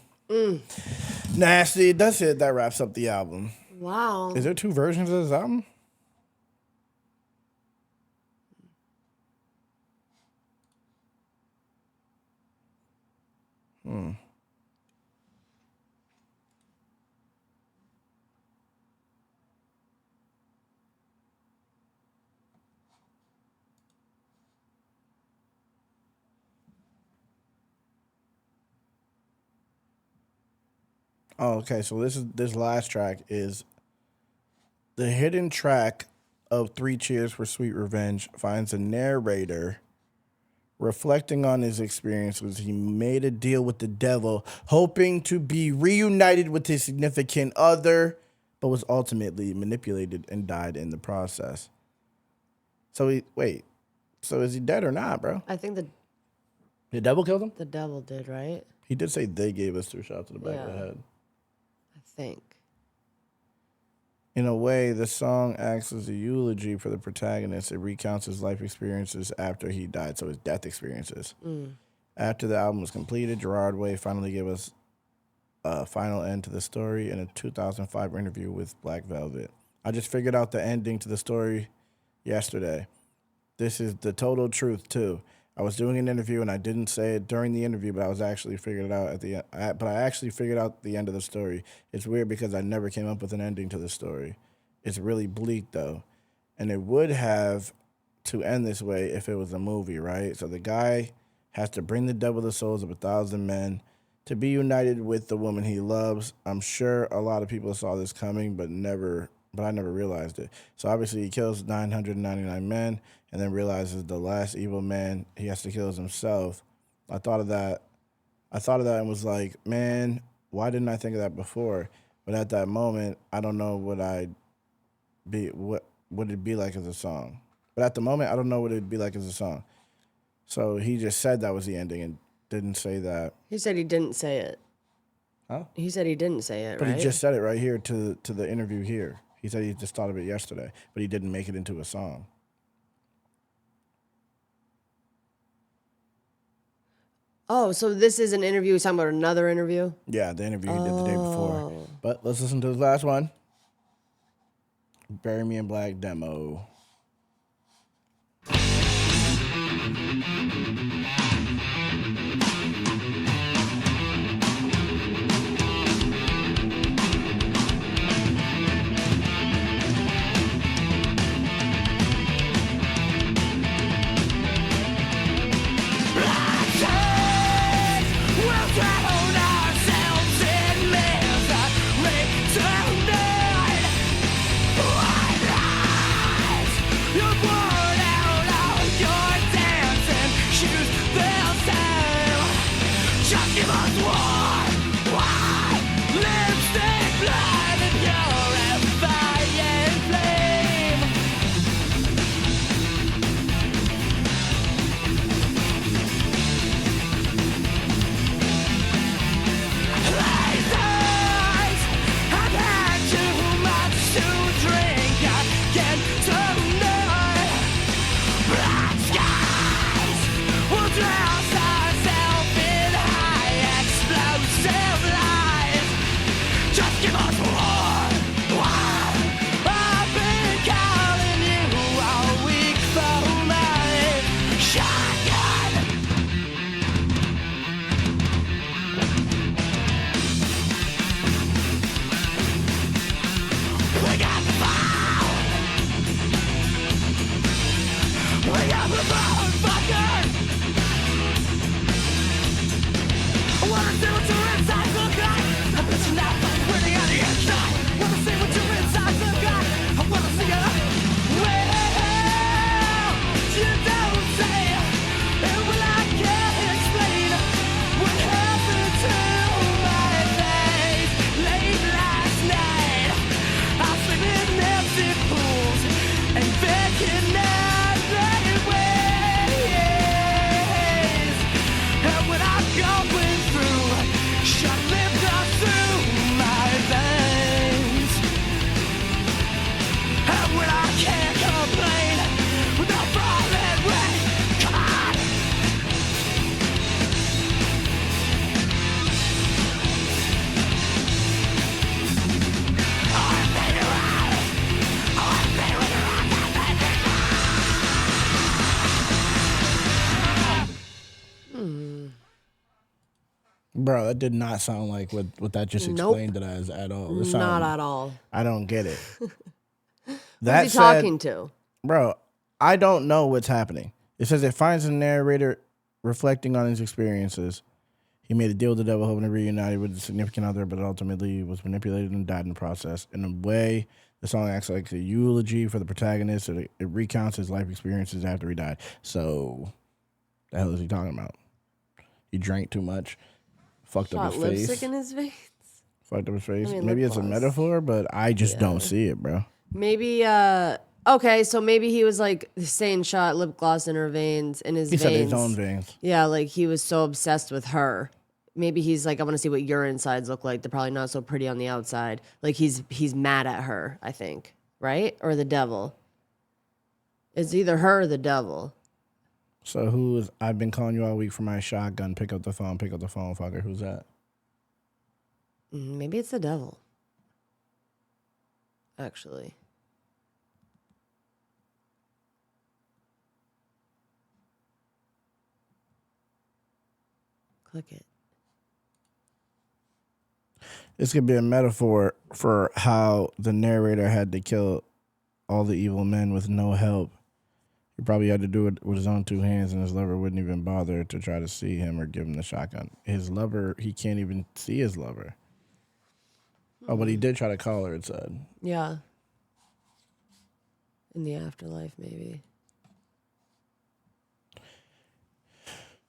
Nasty. That's it. That wraps up the album. Wow. Is there 2 versions of this album? Oh, okay. So this last track is the hidden track of 3 Cheers for Sweet Revenge finds a narrator reflecting on his experiences. He made a deal with the devil, hoping to be reunited with his significant other, but was ultimately manipulated and died in the process. So so is he dead or not, bro? I think The devil killed him? the devil did, right? He did say they gave us 2 shots to the back of the Yeah. head. I think. In a way, the song acts as a eulogy for the protagonist. It recounts his life experiences after he died, so his death experiences. After the album was completed, Gerard Way finally gave us a final end to the story in a 2005 interview with Black Velvet. I just figured out the ending to the story yesterday. This is the total truth, too. I was doing an interview, and I didn't say it during the interview, but I was actually figured it out at the end. But I actually figured out the end of the story. It's weird because I never came up with an ending to the story. It's really bleak, though. And it would have to end this way if it was a movie, right? So the guy has to bring the devil the souls of 1,000 men to be united with the woman he loves. I'm sure a lot of people saw this coming, but I never realized it. So obviously he kills 999 men and then realizes the last evil man he has to kill is himself. I thought of that and was like, man, why didn't I think of that before? But at that moment, I don't know what it'd be like as a song. But at the moment, I don't know what it'd be like as a song. So he just said that was the ending and didn't say that. He said he didn't say it. Huh? He said he didn't say it, But right? he just said it right here to the interview here. He said he just thought of it yesterday, but he didn't make it into a song. Oh, so this is an interview. He's talking about another interview? Yeah, the interview he did the day before. But let's listen to the last one. Bury Me in Black demo. Drown ourselves in high explosion. Bro, that did not sound like what that just explained it as at all. Not at all. I don't get it. Who's he talking to? Bro, I don't know what's happening. It says it finds the narrator reflecting on his experiences. He made a deal with the devil, hoping to be reunited with a significant other, but ultimately was manipulated and died in the process. In a way, the song acts like a eulogy for the protagonist. It recounts his life experiences after he died. So, the hell is he talking about? He drank too much, fucked up his face. Lipstick in his face? Fucked up his face. I mean, maybe it's a metaphor, but I just don't see it, bro. Maybe, okay, so maybe he was like saying shot lip gloss in her veins, in his veins. He said his own veins. Yeah, like he was so obsessed with her. Maybe he's like, I want to see what your insides look like. They're probably not so pretty on the outside. Like he's mad at her, I think, right? Or the devil. It's either her or the devil. So I've been calling you all week for my shotgun. Pick up the phone, fucker. Who's that? Maybe it's the devil. Actually. Click it. This could be a metaphor for how the narrator had to kill all the evil men with no help. He probably had to do it with his own two hands, and his lover wouldn't even bother to try to see him or give him the shotgun. His lover, he can't even see his lover. Oh, but he did try to call her, it said. Yeah. In the afterlife, maybe.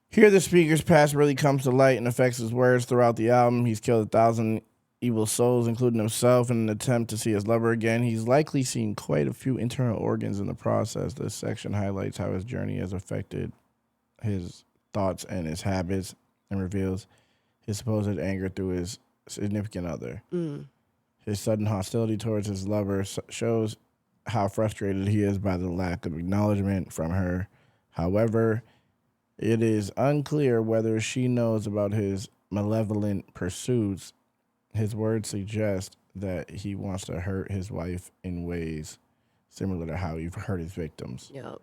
Here, the speaker's past really comes to light and affects his words throughout the album. He's killed 1,000 evil souls, including himself, in an attempt to see his lover again. He's likely seen quite a few internal organs in the process. This section highlights how his journey has affected his thoughts and his habits, and reveals his supposed anger through his significant other. His sudden hostility towards his lover shows how frustrated he is by the lack of acknowledgement from her. However, it is unclear whether she knows about his malevolent pursuits. His words suggest that he wants to hurt his wife in ways similar to how he hurt his victims. Yep.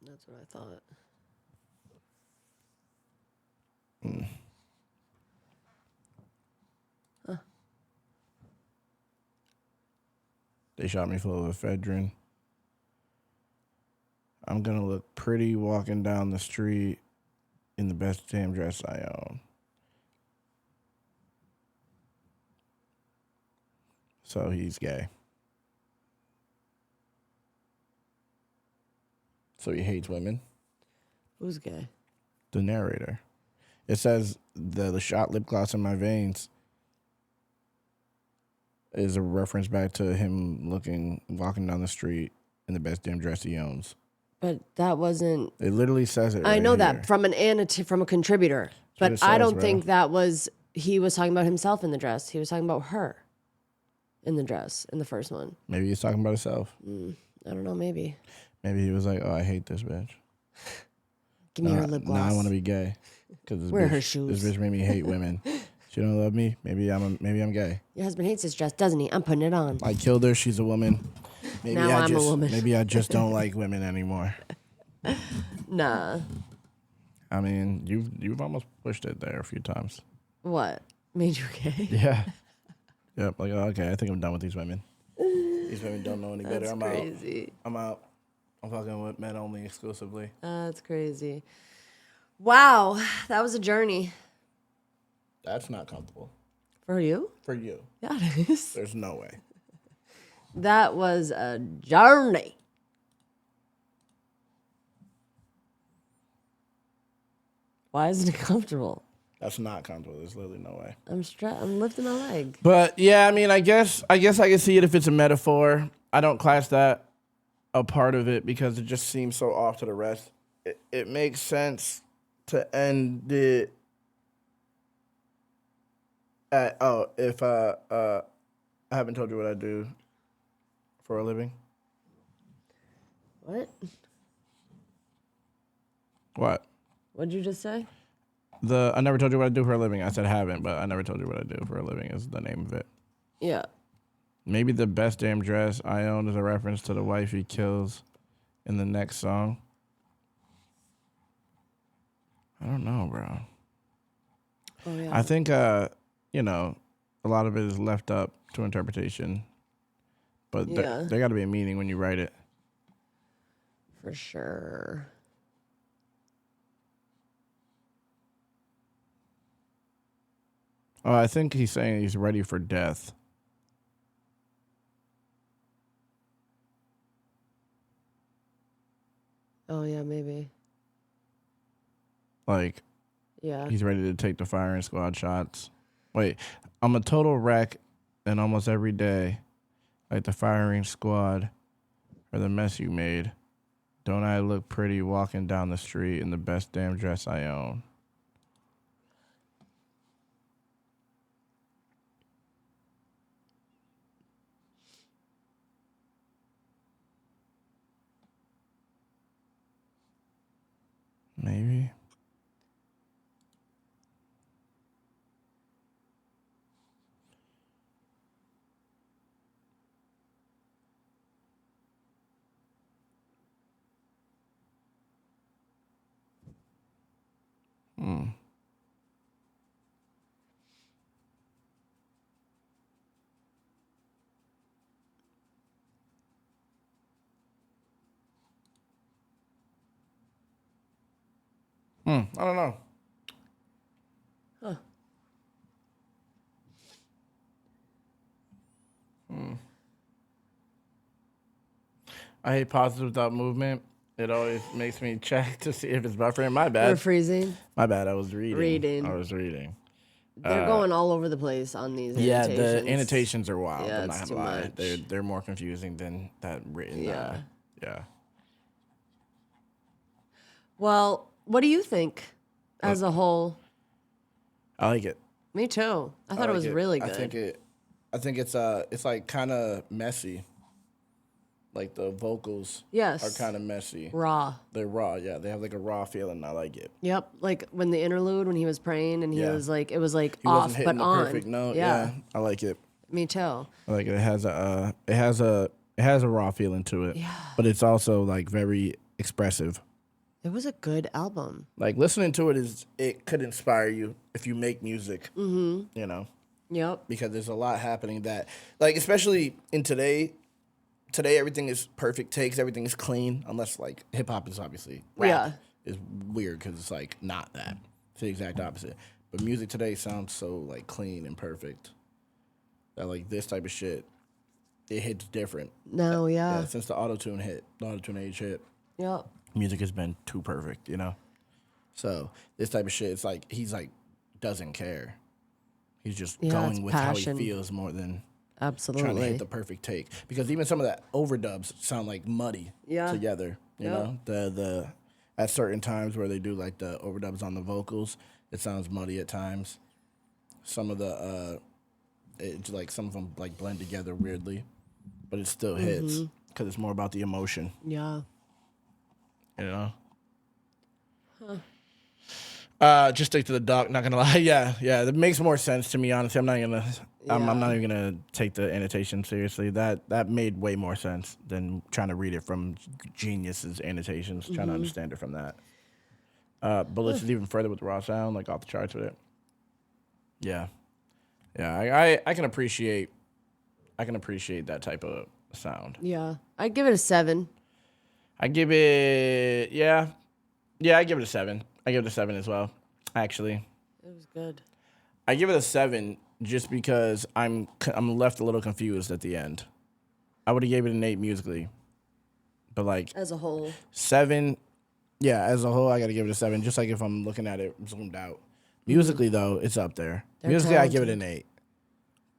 That's what I thought. Huh. They shot me full of ephedrine. I'm going to look pretty walking down the street in the best damn dress I own. So he's gay. So he hates women. Who's gay? The narrator. It says the shot lip gloss in my veins is a reference back to him walking down the street in the best damn dress he owns. But that wasn't. It literally says it. I know here. that from from a contributor, but I don't think that was. He was talking about himself in the dress. He was talking about her in the dress in the first one. Maybe he's talking about himself. I don't know. Maybe. Maybe he was like, "Oh, I hate this bitch. Give me her lip gloss. Now I want to be gay because wear her shoes. This bitch made me hate women. She don't love me. Maybe I'm gay. Your husband hates this dress, doesn't he? I'm putting it on. I killed her. She's a woman. Maybe now I'm a woman. Maybe I just don't like women anymore. Nah. I mean, you've almost pushed it there a few times. What made you gay? Yeah. Yep. Like, okay, I think I'm done with these women. These women don't know any better. That's I'm crazy. out. I'm fucking with men only exclusively. That's crazy. Wow, that was a journey. That's not comfortable. For you? For you. Yeah, it is. There's no way. That was a journey. Why isn't it comfortable? That's not comfortable. There's literally no way. I'm lifting my leg. But yeah, I mean, I guess I can see it if it's a metaphor. I don't class that a part of it because it just seems so off to the rest. It makes sense to end it at if I haven't told you what I do for a living. What? What? What'd you just say? I never told you what I do for a living. I said haven't, but I never told you what I do for a living is the name of it. Yeah. Maybe the best damn dress I own is a reference to the wife he kills in the next song. I don't know, bro. Oh, yeah. I think, you know, a lot of it is left up to interpretation. But there got to be a meaning when you write it. For sure. Oh, I think he's saying he's ready for death. Oh, yeah, maybe. Like, Yeah. he's ready to take the firing squad shots. Wait, I'm a total wreck and almost every day. Like the firing squad or the mess you made. Don't I look pretty walking down the street in the best damn dress I own? Maybe. I don't know. Huh. I hate pauses without movement. It always makes me check to see if it's buffering. My We're bad. freezing. My bad. I was reading. Reading. They're going all over the place on these annotations. Yeah, the annotations are wild. Yeah, I'm not it's gonna too lie. much. They're more confusing than that written. Yeah. Yeah. Well, what do you think as a whole? I like it. Me too. I thought it like was really good. I think it's like kind of messy. Like the vocals Yes. are kind of messy. Raw. They're raw, yeah. They have like a raw feeling. I like it. Yep. Like when the interlude, when he was praying and he was like, it was like He off wasn't hitting but the on. perfect note. Yeah. I like it. Me too. I like it. It has a raw feeling to it. Yeah. But it's also like very expressive. It was a good album. Like listening to it could inspire you if you make music. Mm-hmm. You know, Yep. because there's a lot happening that, like, especially in today everything is perfect takes, everything is clean, unless like hip hop is obviously rap is weird because it's like not that. It's the exact opposite. But music today sounds so like clean and perfect that like this type of shit, it hits different. No, yeah. Since the auto-tune age hit, Yep. music has been too perfect, you know? So this type of shit, it's like he's like doesn't care. He's just going it's with passion. how he feels more than Absolutely. trying to hit the perfect take. Because even some of that overdubs sound like muddy together. You know? The at certain times where they do like the overdubs on the vocals, it sounds muddy at times. Some of the it's like some of them like blend together weirdly, but it still hits because it's more about the emotion. Yeah. You know? Just stick to the doc, not gonna lie. Yeah, that makes more sense to me, honestly. I'm not even gonna take the annotation seriously. That made way more sense than trying to read it from Genius's annotations, trying to understand it from that. Bullets is even further with the raw sound, like off the charts with it. Yeah. I can appreciate that type of sound. Yeah. I'd give it a 7. I give it I give it a 7. I give it a 7 as well, actually. It was good. I give it a 7 just because I'm left a little confused at the end. I would have gave it an 8 musically, but like As a whole. 7, as a whole, I got to give it a 7. Just like if I'm looking at it zoomed out. Musically though, it's up there. They're Musically, I give it an talented. 8.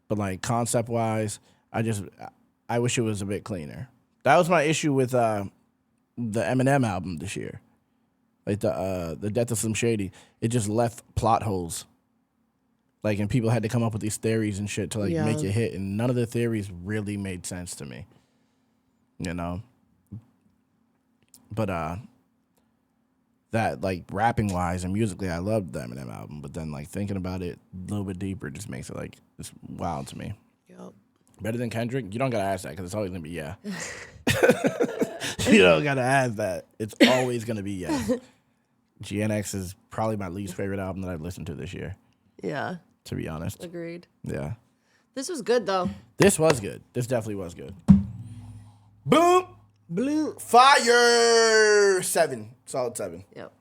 But like concept wise, I wish it was a bit cleaner. That was my issue with the Eminem album this year. Like the Death of Slim Shady, it just left plot holes. Like, and people had to come up with these theories and shit to like make it hit, and none of the theories really made sense to me. You know. But that like rapping wise and musically, I loved the Eminem album. But then like thinking about it a little bit deeper just makes it like it's wild to me. Yep. Better than Kendrick? You don't gotta ask that because it's always gonna be yeah. You don't gotta ask that. It's always gonna be yeah. GNX is probably my least favorite album that I've listened to this year. Yeah. To be honest. Agreed. Yeah. This was good though. This was good. This definitely was good. Boom. Blue. Fire. 7. Solid 7. Yep.